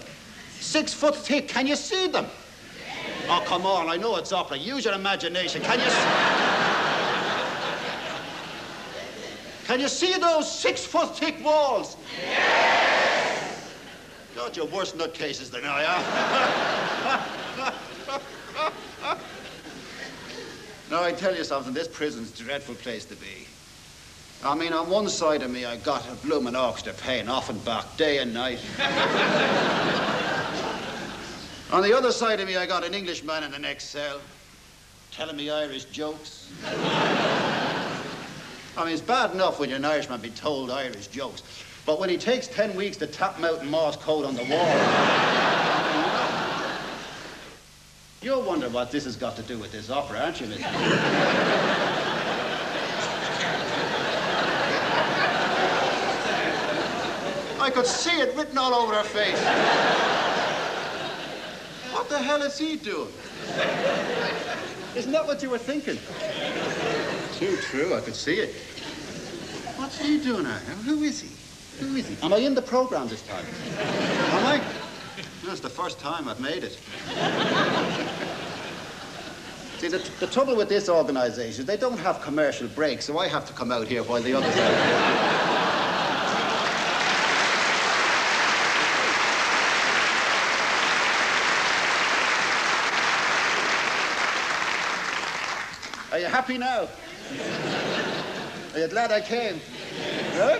6 foot thick, can you see them? Oh, come on, I know it's opera. Use your imagination. Can you see those 6 foot thick walls? Yes! God, you're worse nutcases than I am. Now, I tell you something, this prison's a dreadful place to be. I mean, on one side of me, I got a bloomin' orchestra playing Offenbach day and night. On the other side of me, I got an Englishman in the next cell telling me Irish jokes. I mean, it's bad enough when you're an Irishman being told Irish jokes, but when he takes 10 weeks to tap him out in Morse code on the wall, you'll wonder what this has got to do with this opera, aren't you, Miss? I could see it written all over her face. What the hell is he doing? Isn't that what you were thinking? Too true, I could see it. What's he doing now? Who is he? Who is he? Am I in the program this time? Am I? No, it's the first time I've made it. See, the trouble with this organization is they don't have commercial breaks, so I have to come out here while the others are. Are you happy now? Are you glad I came? Huh?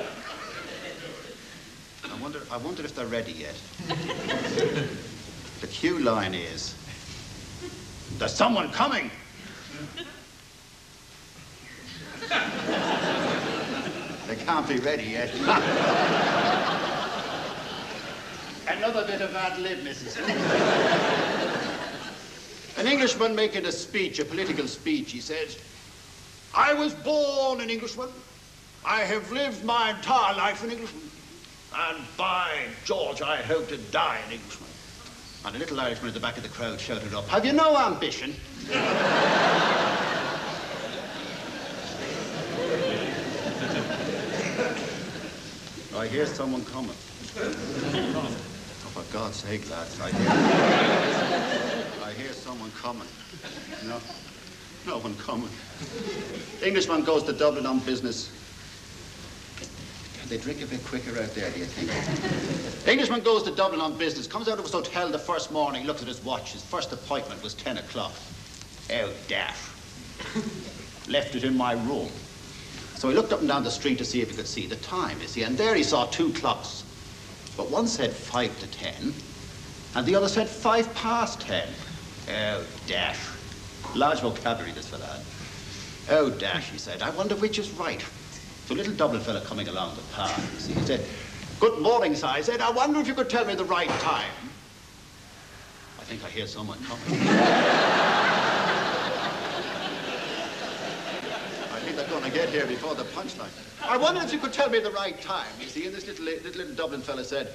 I wonder if they're ready yet. The cue line is, there's someone coming. They can't be ready yet. Another bit of ad lib, Mrs. An Englishman making a speech, a political speech, he says, I was born an Englishman. I have lived my entire life an Englishman. And by George, I hope to die an Englishman. And a little Irishman at the back of the crowd shouted up, have you no ambition? I hear someone coming. Oh, for God's sake, lads, I hear someone coming. No one coming. Englishman goes to Dublin on business. They drink a bit quicker out there, do you think? Englishman goes to Dublin on business, comes out of his hotel the first morning, looks at his watch. His first appointment was 10 o'clock. Oh, dash. Left it in my room. So he looked up and down the street to see if he could see the time, you see, and there he saw 2 clocks. But one said 5 to 10, and the other said 5 past 10. Oh, dash. Large vocabulary, this fella had. Oh, dash, he said. I wonder which is right. So a little Dublin fella coming along the path, you see, he said, good morning, sir. I said, I wonder if you could tell me the right time. I think I hear someone coming. I think they're going to get here before the punchline. I wonder if you could tell me the right time, you see, and this little Dublin fella said,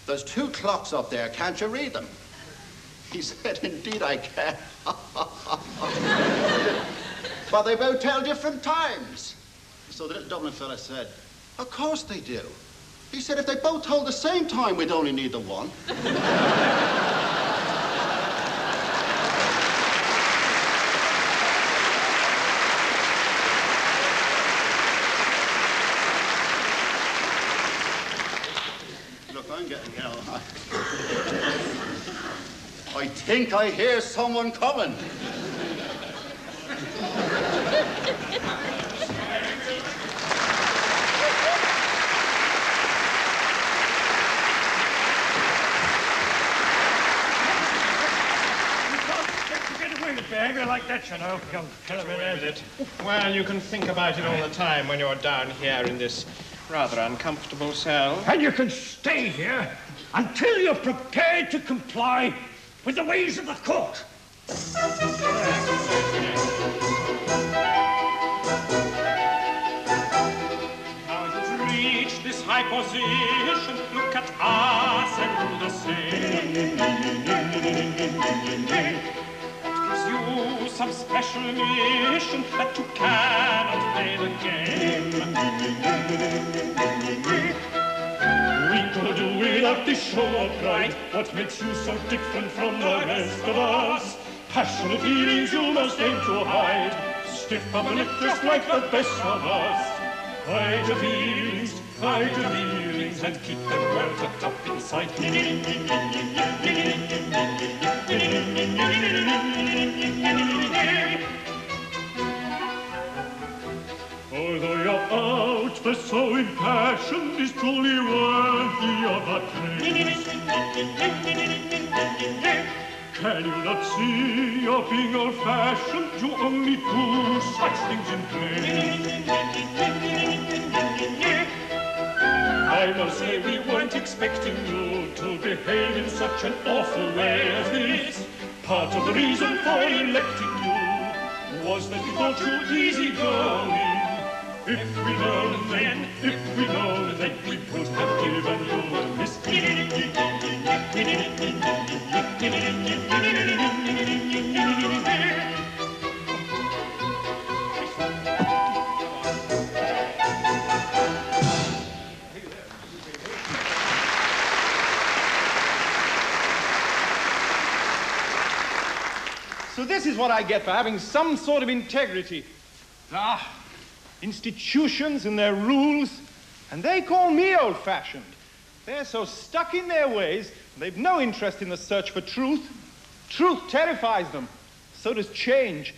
there's 2 clocks up there, can't you read them? He said, indeed I can. But they both tell different times. So the little Dublin fella said, of course they do. He said, if they both told the same time, we'd only need the one. Look, I'm getting ill. I think I hear someone coming. Behavior like that, you know, young it. Well, you can think about it all the time when you're down here in this rather uncomfortable cell. And you can stay here until you're prepared to comply with the ways of the court. Now you've reached this high position, look at us and do the same. You some special mission that you cannot play the game. We could do without this show of pride. What makes you so different from the rest of us? Passionate feelings you must aim to hide. Stiff upper lip just like the best of us. Hide your feelings, and keep them well tucked up inside. Although your outburst so impassioned is truly worthy of our praise. Can you not see you're being old-fashioned? You only do such things in play. I must say we weren't expecting you to behave in such an awful way as this. Part of the reason for electing you was that we thought you easygoing. If we known then, we would have given you a miss. So this is what I get for having some sort of integrity. Institutions and their rules, and they call me old-fashioned. They're so stuck in their ways, they've no interest in the search for truth. Truth terrifies them. So does change.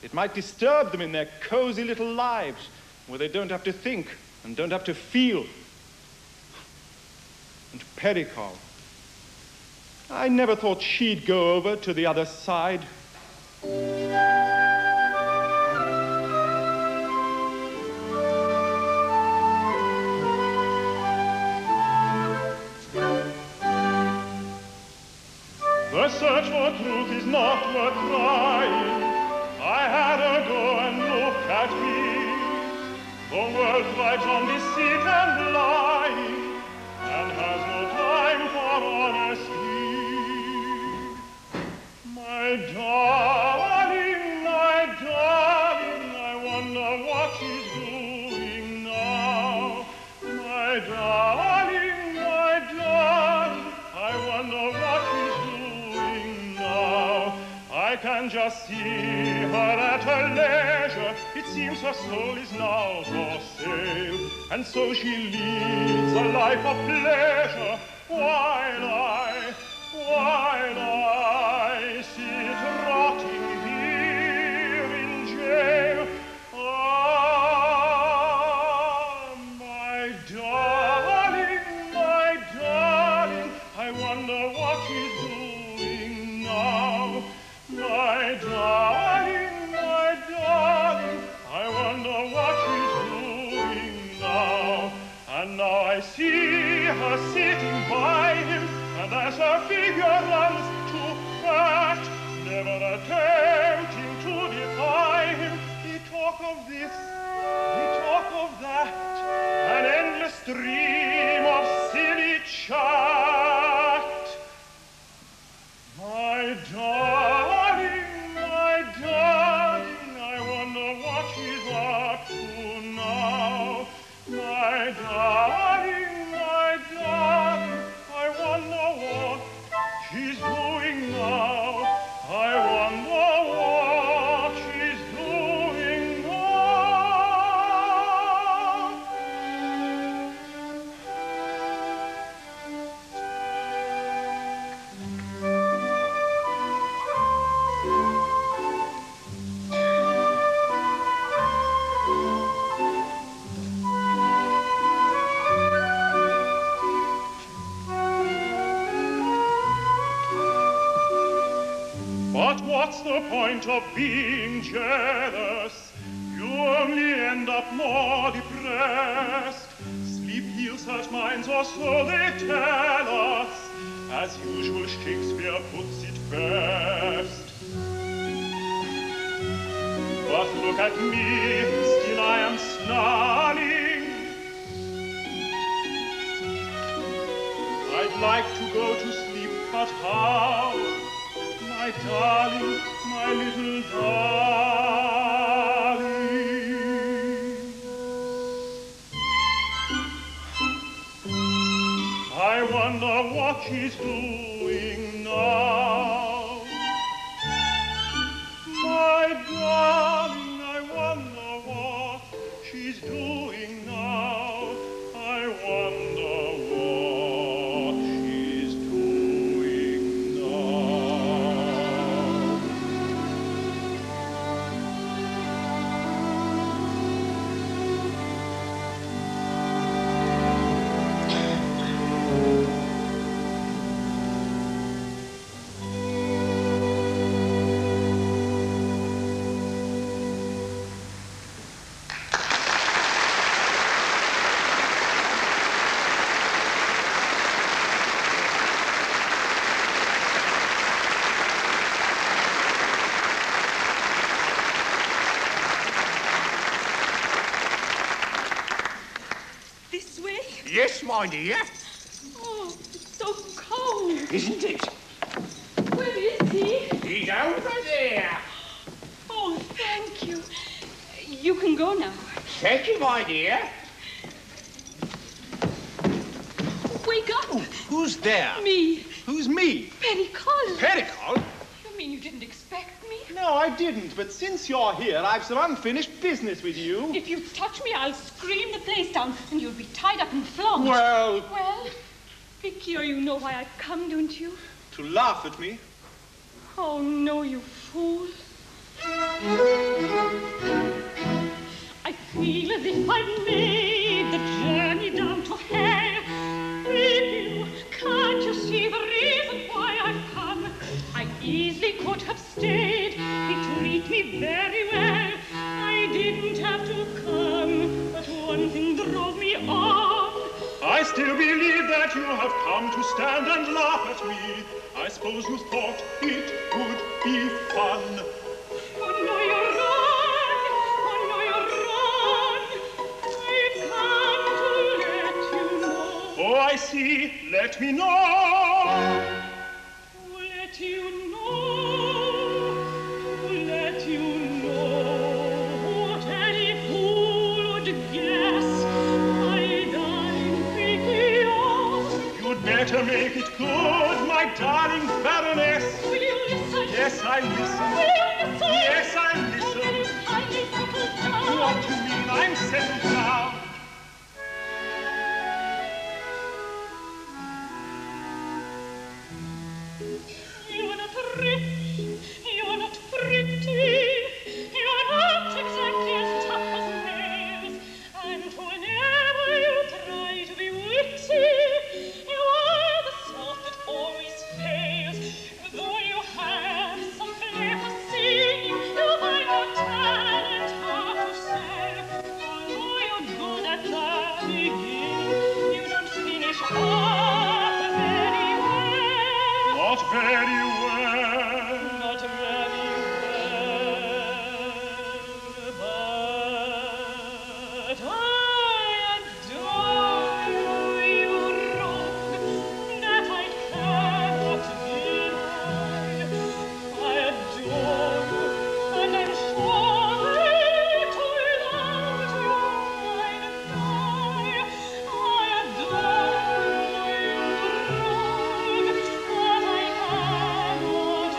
It might disturb them in their cozy little lives, where they don't have to think and don't have to feel. And Perichole. I never thought she'd go over to the other side. The search for truth is not worth trying. I had her go and look at me. The world thrives on deceit and lying, and has no time for honesty. My darling, I wonder what she's doing now. My darling, I wonder what she's doing now. I can just see her at her leisure. It's seems her soul is now for sale, and so she leads a life of pleasure, while I sit rotting here in jail. Ah, my darling, I wonder what she's doing now. My darling, I wonder what she's doing now. And now I see her sitting by him, and as her figure runs too fast, never attempting to defy him, they talk of this, they talk of that, an endless stream of silly chat. My darling, I wonder what she's up to now. My darling, I wonder what she's doing now. I wonder what she's doing now. But what's the point of being jealous? You only end up more depressed. Sleep heals hurt minds, or so they tell us. As usual, Shakespeare puts it best. But look at me, still I am snarling. I'd like to go to sleep, but how? My darling, my little darling. I wonder what she's doing now. My darling, I wonder what she's doing now. I wonder what she's doing now. This way? Yes, my dear. Oh, it's so cold. Isn't it? Where is he? He's over there. Oh, thank you. You can go now. Thank you, my dear. Wake up. Oh, who's there? Me. Who's me? Perichole. Perichole? You mean you didn't expect me? No, I didn't, but since you're here, I've some unfinished business with you. If you touch me, I'll scream the place down and you'll be tied up and flogged. Well... Well, Picchio, you know why I've come, don't you? To laugh at me? Oh, no, you fool. I feel as if I'd made the journey down to hell. Picchio, can't you see the reason why I've come? I easily could have stayed. He treat me very well. I didn't have to come, but one thing drove me on. I still believe that you have come to stand and laugh at me. I suppose you thought it would be fun. Oh, no, you're wrong. Oh, no, you're wrong. I've come to let you know. Oh, I see. Let me know. Let you know. Let you know. What any fool would guess. My darling Picchio. You'd better make it good, my darling Baroness. Will you listen? Yes, I listen. Will you listen? Yes, I listen. I listen to What do you mean I'm settled down? You're not rich, you're not pretty, you're not exactly as tough as nails, and whenever you try to be witty, you are the sort that always fails. Though you have some flair for singing, you find your talent hard to sell. Although you're good at the beginning, you don't finish off very well. Not very well. Not very well, but I adore you, wrong that I cannot deny. I adore you, and I'm sure that without you I'd die. I adore you, wrong that I cannot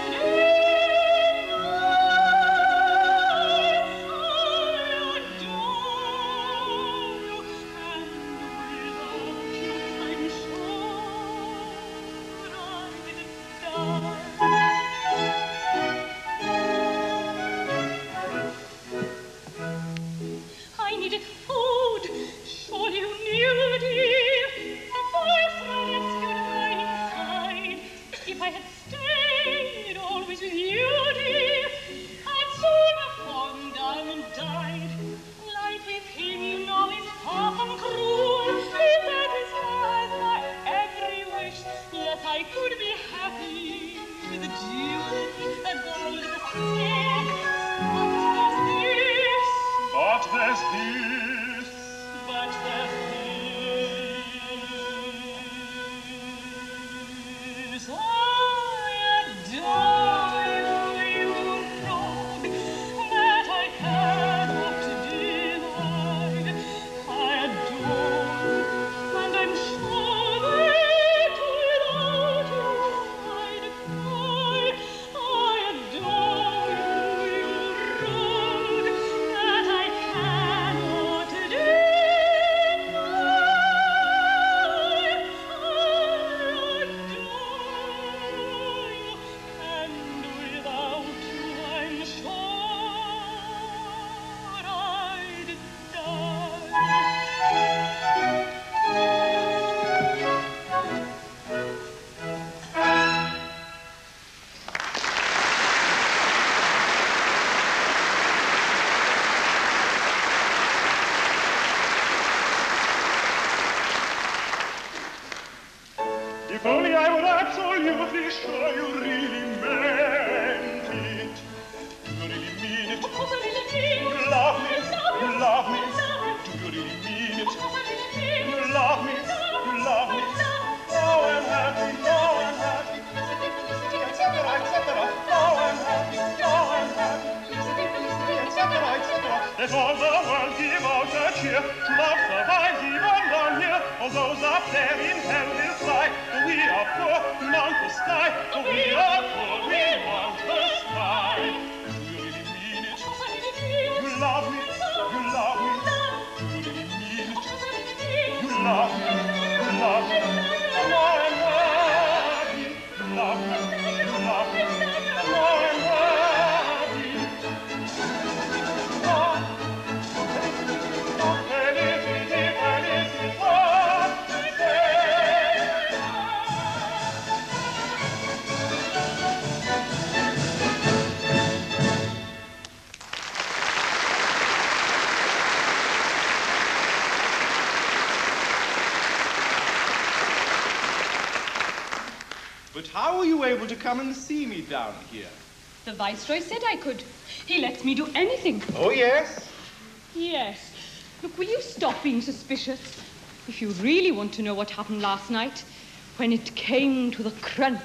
I needed food, surely you knew, dear. The firefly rescued my inside. If I had stayed always with you, dear, I'd soon have fallen down and died. Life with him, you know, is far from cruel. He satisfies my every wish. Yes, I could be happy with the jewels, the gold, the silk. But there's this. But there's this. I adore you, wrong that I cannot deny. I adore, and I'm sure that without you I'd die. I adore you, wrong that I cannot deny. I adore you, and without you I'm sure I'd die. If only I were absolutely sure you really meant it. Do you really mean it? Of course I really mean it. You love me. You love me. Love Do you really mean it? Of course I really mean You it. love me. You love me. Now I'm happy. Now I'm happy. Etc. Etc. Now I'm happy. Now I'm happy. Etc. Etc. Let all the world give out a cheer. Love survives even down here. All those up there in hell will sigh. We are poor, we want the sky. We are poor, we want the sky. Do you really mean it? You love me. You love me. Do you really mean it? You love me. You love me. Now I'm happy. You love me. You love me. Now I'm happy. Felicity, felicity, what to say? But how were you able to come and see me down here? The Viceroy said I could. He lets me do anything. Oh, yes? Yes. Look, will you stop being suspicious? If you really want to know what happened last night, when it came to the crunch,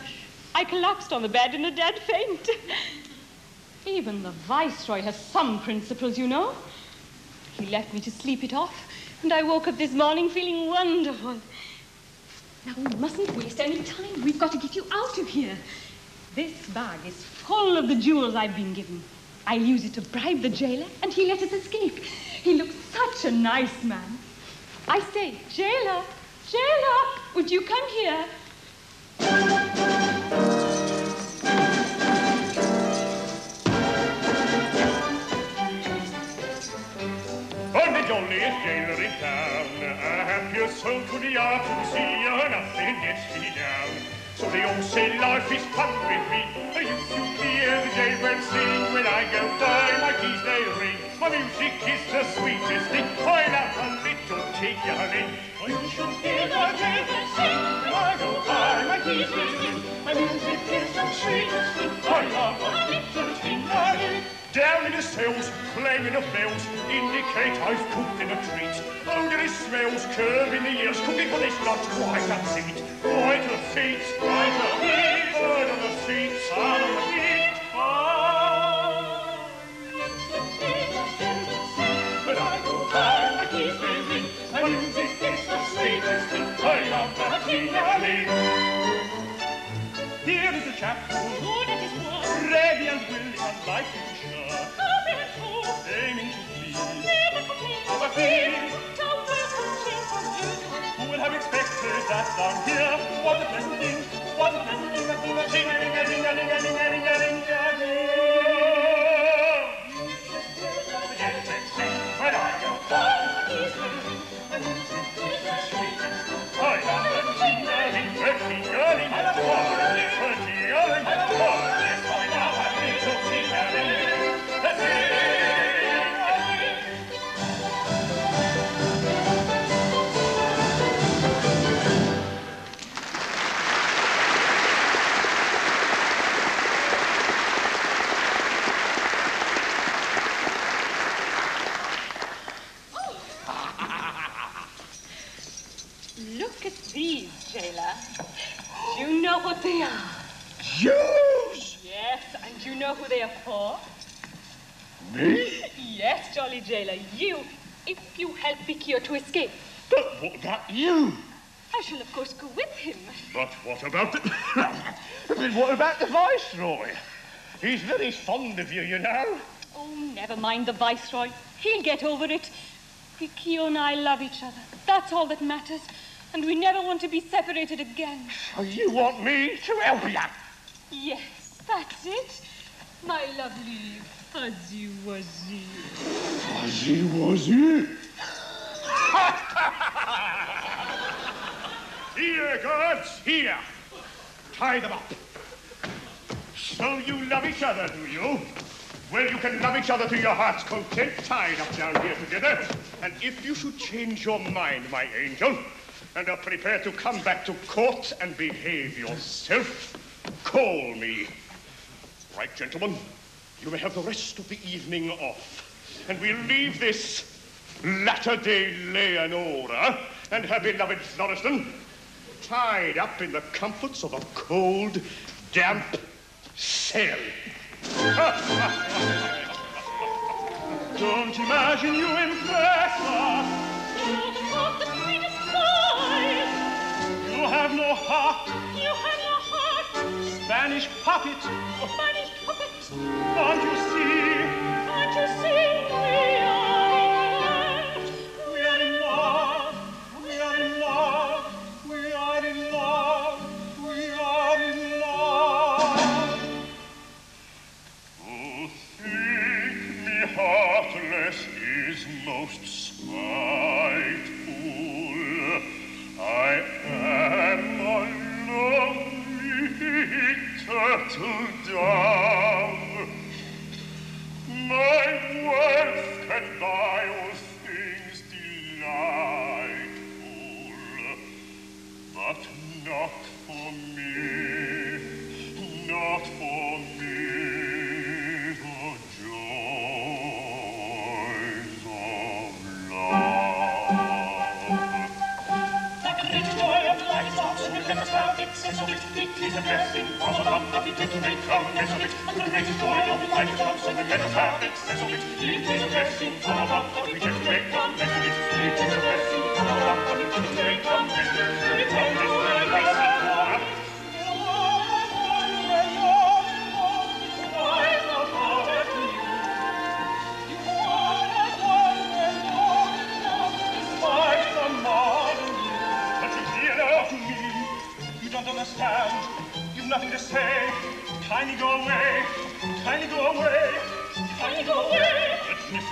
I collapsed on the bed in a dead faint. Even the Viceroy has some principles, you know. He left me to sleep it off, and I woke up this morning feeling wonderful. Now, we mustn't waste any time. We've got to get you out of here. This bag is full of the jewels I've been given. I'll use it to bribe the jailer, and he'll let us escape. He looks such a nice man. I say, jailer, jailer, would you come here? I'm the jolliest jailer in town. A happier soul to the eye to see, nothing gets me down. So they all say life is fun with me. I used to hear the jailbirds sing. When I go by, my keys they ring. My music is the sweetest thing. I love a little tinkling. You should hear the jailbirds sing. When I go by, my keys they ring. My music is the sweetest thing. I love a little tinkling. Down in the cells, clanging of bells, indicate I've cooked in a treat. Oh, there is smells, curve in the ears, cooking for this lot, quite a treat. Quite a feat, quite a feat, quite on the feet, on the feet. When I go by, my keys they ring, my music is the sweetest thing. I love that tingling. Here is a chap who's ready and willing and like to share, aiming to please, never feel. Who would have expected that down here? What a pleasant thing, what a pleasant thing, a thing, a ding-a-ling-a-ling-a-ling-a-ling-a-ling-a-ling-a-ling. When I go by, he's moving, and he's sweet. I love the ting-a-ling, the ting-a-ling, the ting-a-ling, the ting-a-ling. Yes, I love a little ting-a-ling, the ting-a-ling. Look at these, jailer. Do you know what they are? Jews! Yes, and you know who they are for? Me? Yes, jolly jailer, you, if you help Picchio to escape. But what about you? I shall, of course, go with him. But what about the... But what about the Viceroy? He's very fond of you, you know. Oh, never mind the Viceroy. He'll get over it. Picchio and I love each other. That's all that matters. And we never want to be separated again. So you want me to help you? Yes, that's it. My lovely fuzzy-wuzzy. Fuzzy-wuzzy? Here, guards, here. Tie them up. So you love each other, do you? Well, you can love each other to your heart's content, tied up down here together. And if you should change your mind, my angel, and are prepared to come back to court and behave yourself, call me. Right, gentlemen, you may have the rest of the evening off. And we'll leave this latter-day Leonora and her beloved Dunsdon tied up in the comforts of a cold, damp cell. Don't imagine you impress us. You have no heart. You have no heart. Spanish puppet. Spanish puppet. Can't you see? Can't you see we are in love? We are in love. We are in love. We are in love. Who think me heartless is most spiteful. I am a lonely turtle dove. My worth can buy all things delightful, but not for me, not for me, the joys of love. The great joy of life is also to let us have excess of it. It is a blessing from above that we take to make a mess of it. The great joy of life is also to let us have excess of it. It is a blessing from above that we take to make a mess of it. It is a blessing from above that we take to make a mess of it. It is a blessing from above. Why is the father to you? understand. You've nothing to say. Kindly go away. Kindly go away. Kindly go away. But listen,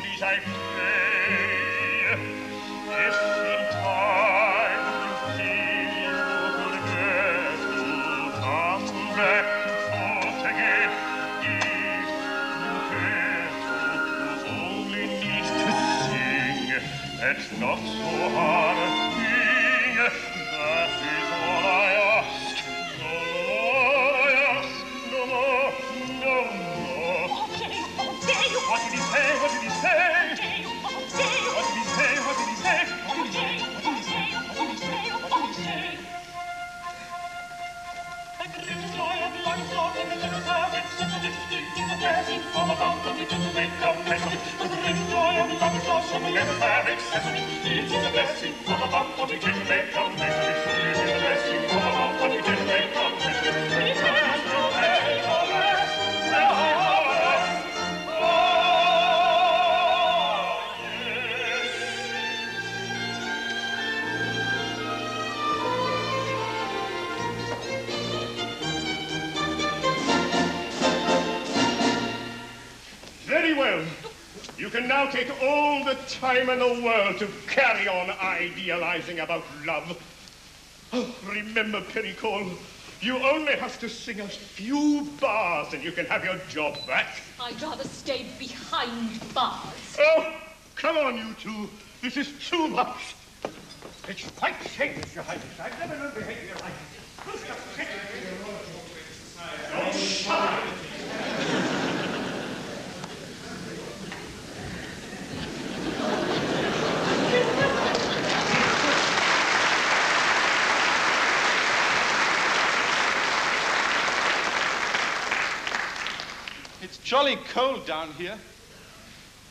please, I pray. If in time you feel you could get to come back to forth again, if you care to, you only need to sing. That's not so hard a thing. That is all I ask. No more I ask. No more. No more. What did he say? What did he say? What did he say? What did he say? What did he say? What did he say? What did he say? What did he say? The great joy of life, Lord, in the little habit, such a little thing in the dancing from above, but we didn't make no place of it. The great joy of life, Lord, in the little habit, such a little thing in the dancing from above, but we didn't make no place of it. It is the dancing from above, but we didn't make no place of it. We can't go away for rest. Very well. You can now take all the time in the world to carry on idealizing about love. Oh, remember, Perichole, you only have to sing a few bars and you can have your job back. I'd rather stay behind bars. Oh, come on, you two. This is too much. It's quite shameless, Your Highness. I've never known behavior like it. Who's just sitting here? Don't shut up. It's jolly cold down here.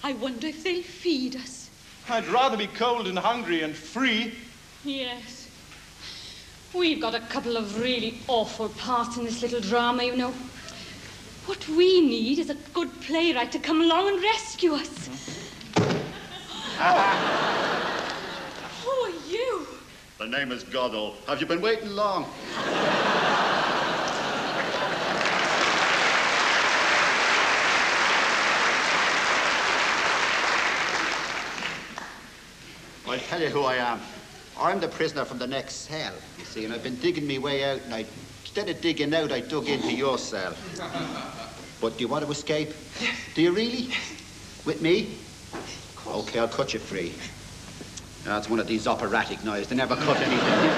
I wonder if they'll feed us. I'd rather be cold and hungry and free. Yes. We've got a couple of really awful parts in this little drama, you know. What we need is a good playwright to come along and rescue us. Who are you? The name is Goddo. Have you been waiting long? I'll tell you who I am. I'm the prisoner from the next cell, you see, and I've been digging me way out, and instead of digging out, I dug into your cell. But do you want to escape? Do you really? With me? Okay, I'll cut you free. That's one of these operatic knives. They never cut anything.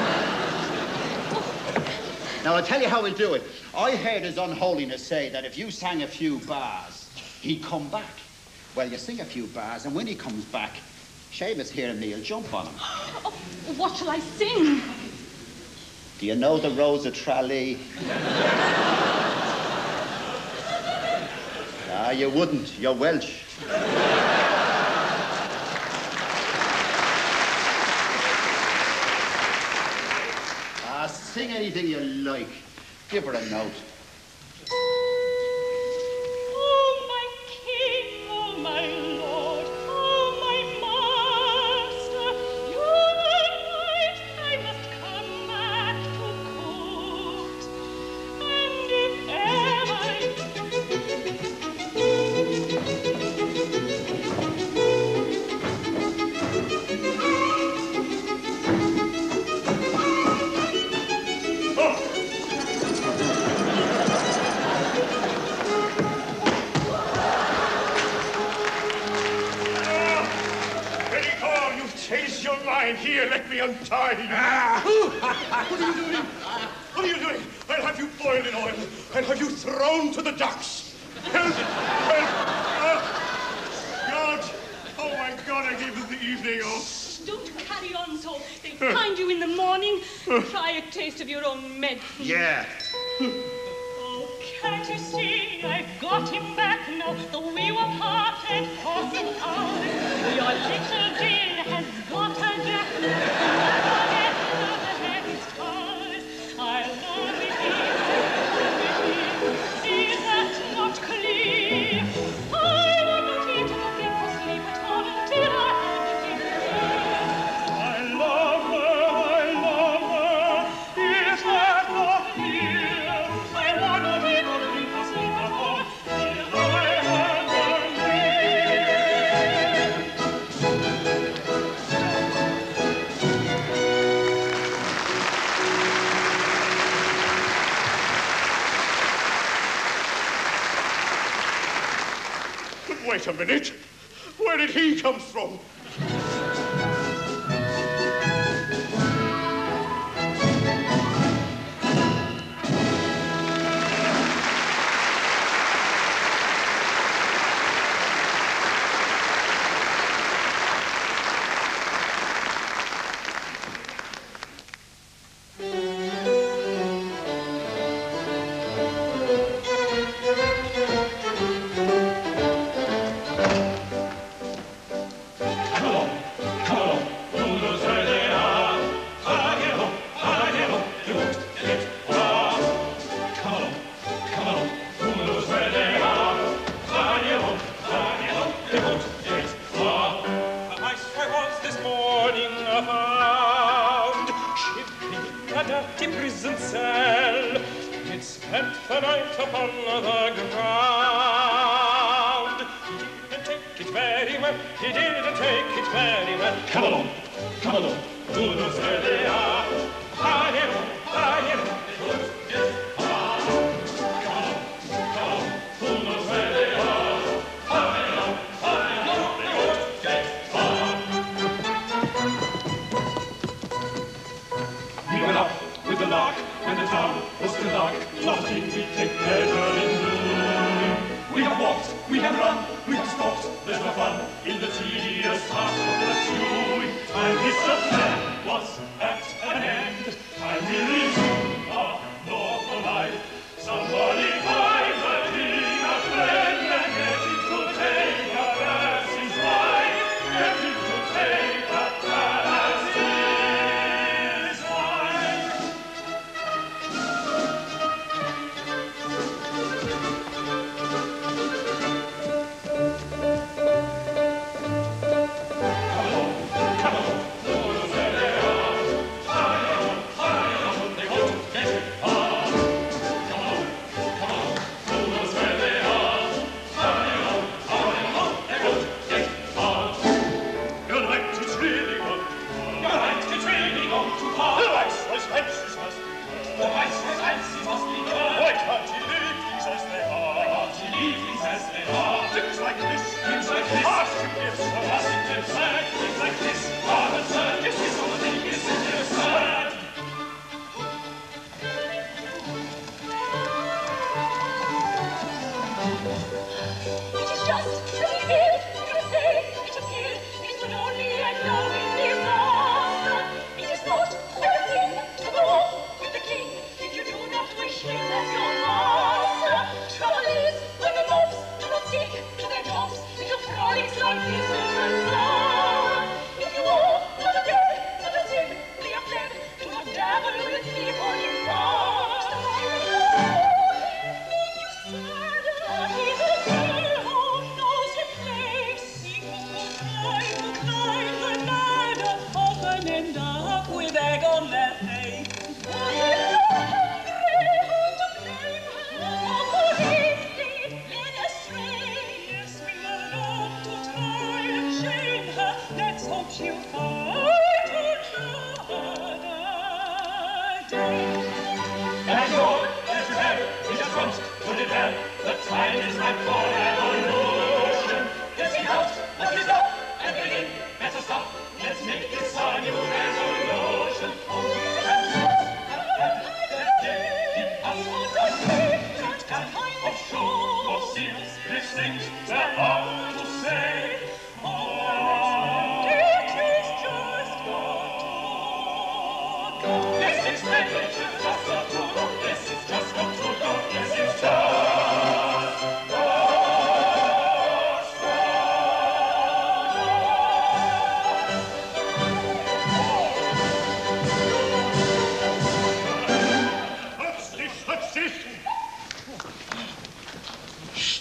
Now, I'll tell you how we'll do it. I heard His Unholiness say that if you sang a few bars, he'd come back. Well, you sing a few bars, and when he comes back, Seamus here and me'll jump on him. Oh, what shall I sing? Do you know the Rose of Tralee? Ah, you wouldn't. You're Welsh. Sing anything you like. Give her a note. Oh, my king, oh, my lord, oh, my master, you're right, I must come back to court. And if Here, let me untie you. What are you doing? What are you doing? I'll have you boiled in oil. I'll have you thrown to the ducks. Help! Help! God! Oh, my God, I gave them the evening off. Don't carry on so. They'll find you in the morning. Try a taste of your own medicine. Yeah. Oh, can't you see? I've got him back now, though we were parted for some hours. Your little dear has got a jack. I'll love it. Is that not clear? I would not eat nothing for sleep at all until I had the king. I love her, I love her. Yes, wait a minute. Where did he come from?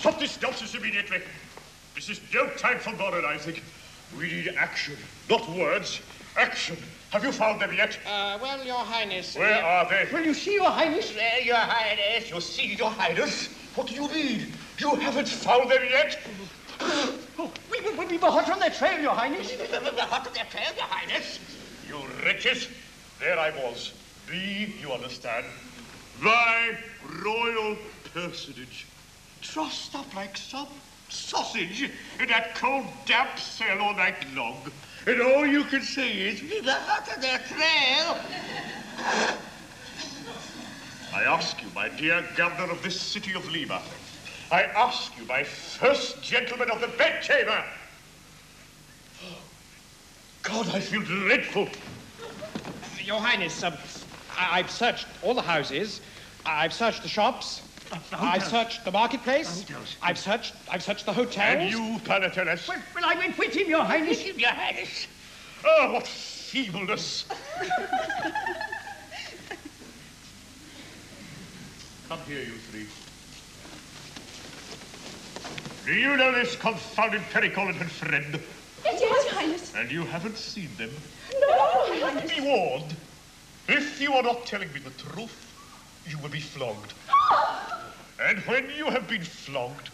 Stop this nonsense immediately. This is no time for moralizing. We need action, not words. Action. Have you found them yet? Well, Your Highness... Where are they? Well, you see, Your Highness. There, Your Highness. You see, Your Highness. What do you mean? You haven't found them yet? Oh, we were hot on their trail, Your Highness. We were hot on their trail, Your Highness. You wretches. There I was. Me, you understand. Thy royal personage. Trussed up like some sausage in that cold, damp cell all night long. And all you can say is, "We're hot on their trail." I ask you, my dear governor of this city of Lima, I ask you, my first gentleman of the bedchamber. God, I feel dreadful. Your Highness, I've searched all the houses. I've searched the shops. I've searched the marketplace. I've searched the hotels. And you, Perichole? Well, I went with him, Your Highness. With him, Your Highness. Oh, what feebleness. Come here, you three. Do you know this confounded Perichole and her friend? Yes, Your Highness. And you haven't seen them? No, Your Highness. Be warned. If you are not telling me the truth, you will be flogged. And when you have been flogged,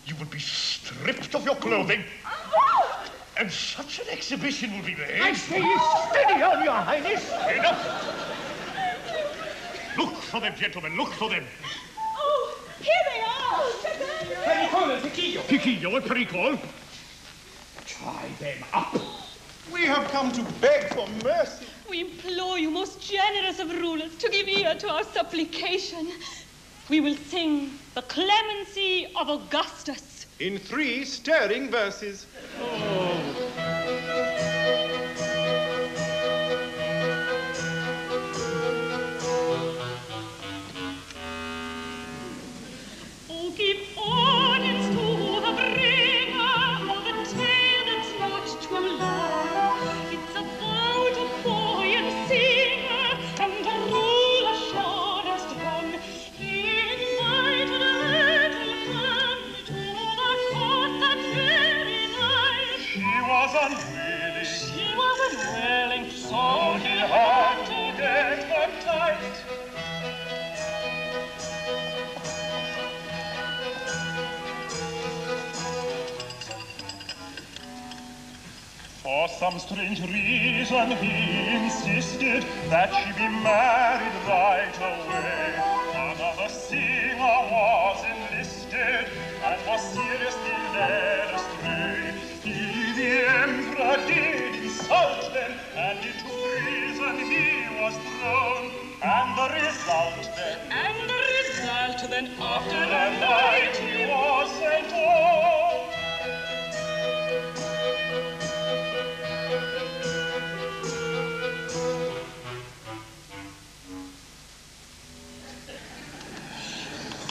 you will be stripped of your clothing. And such an exhibition will be made. I say steady on, Your Highness. Enough. Look for them, gentlemen, look for them. Oh, here they are. Perichole and Piquillo. Piquillo and Perichole. Tie them up. We have come to beg for mercy. We implore you, most generous of rulers, to give ear to our supplication. We will sing the clemency of Augustus. In 3 stirring verses. Oh, give audience to the bringer of a tale that's not too long. It's about a boy and singer and a ruler shortest one. He invited a little family to the court that very night. She was unwilling. She was unwilling, so he had to get her tight. For some strange reason he insisted that she be married right away. Another singer was enlisted and was seriously led astray. He, the emperor, did insult them, and into prison he was thrown. And the result then, after a night he was sent home.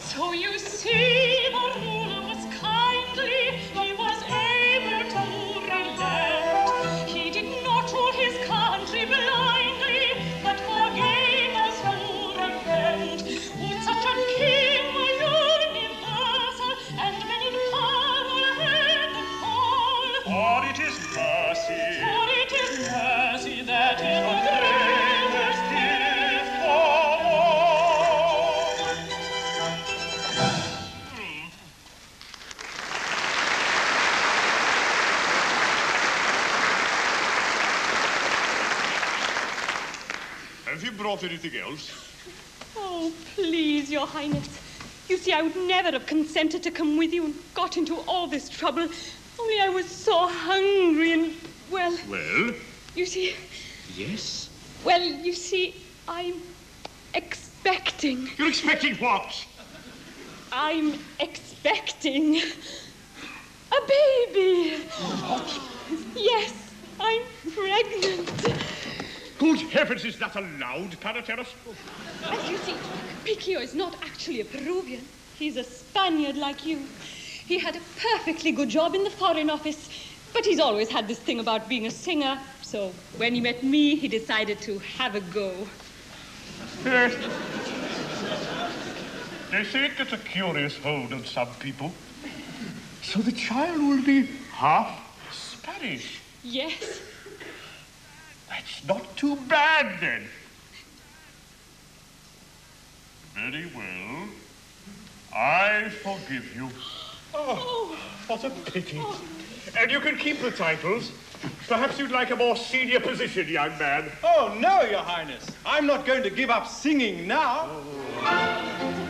So you see, the ruler was kindly, he was able to relent. He did not rule his country blindly, but forgave us who repent. Would such a king were universal, and men in power had the call. For it is mercy that is the greatest gift of all. Have you brought anything else? Oh, please, Your Highness. You see, I would never have consented to come with you and got into all this trouble. Only I was so hungry and, well... Well? You see... Yes? Well, you see, I'm expecting... You're expecting what? I'm expecting... a baby. What? Yes, I'm pregnant. Good heavens, is that allowed, Perichole? As you see, Piquillo is not actually a Peruvian. He's a Spaniard like you. He had a perfectly good job in the Foreign Office, but he's always had this thing about being a singer. So when he met me, he decided to have a go. Yes. They say it gets a curious hold on some people. So the child will be half Spanish. Yes. That's not too bad, then. Very well. I forgive you. Oh, what a pity. Oh. And you can keep the titles. Perhaps you'd like a more senior position, young man. Oh, no, Your Highness. I'm not going to give up singing now. Oh.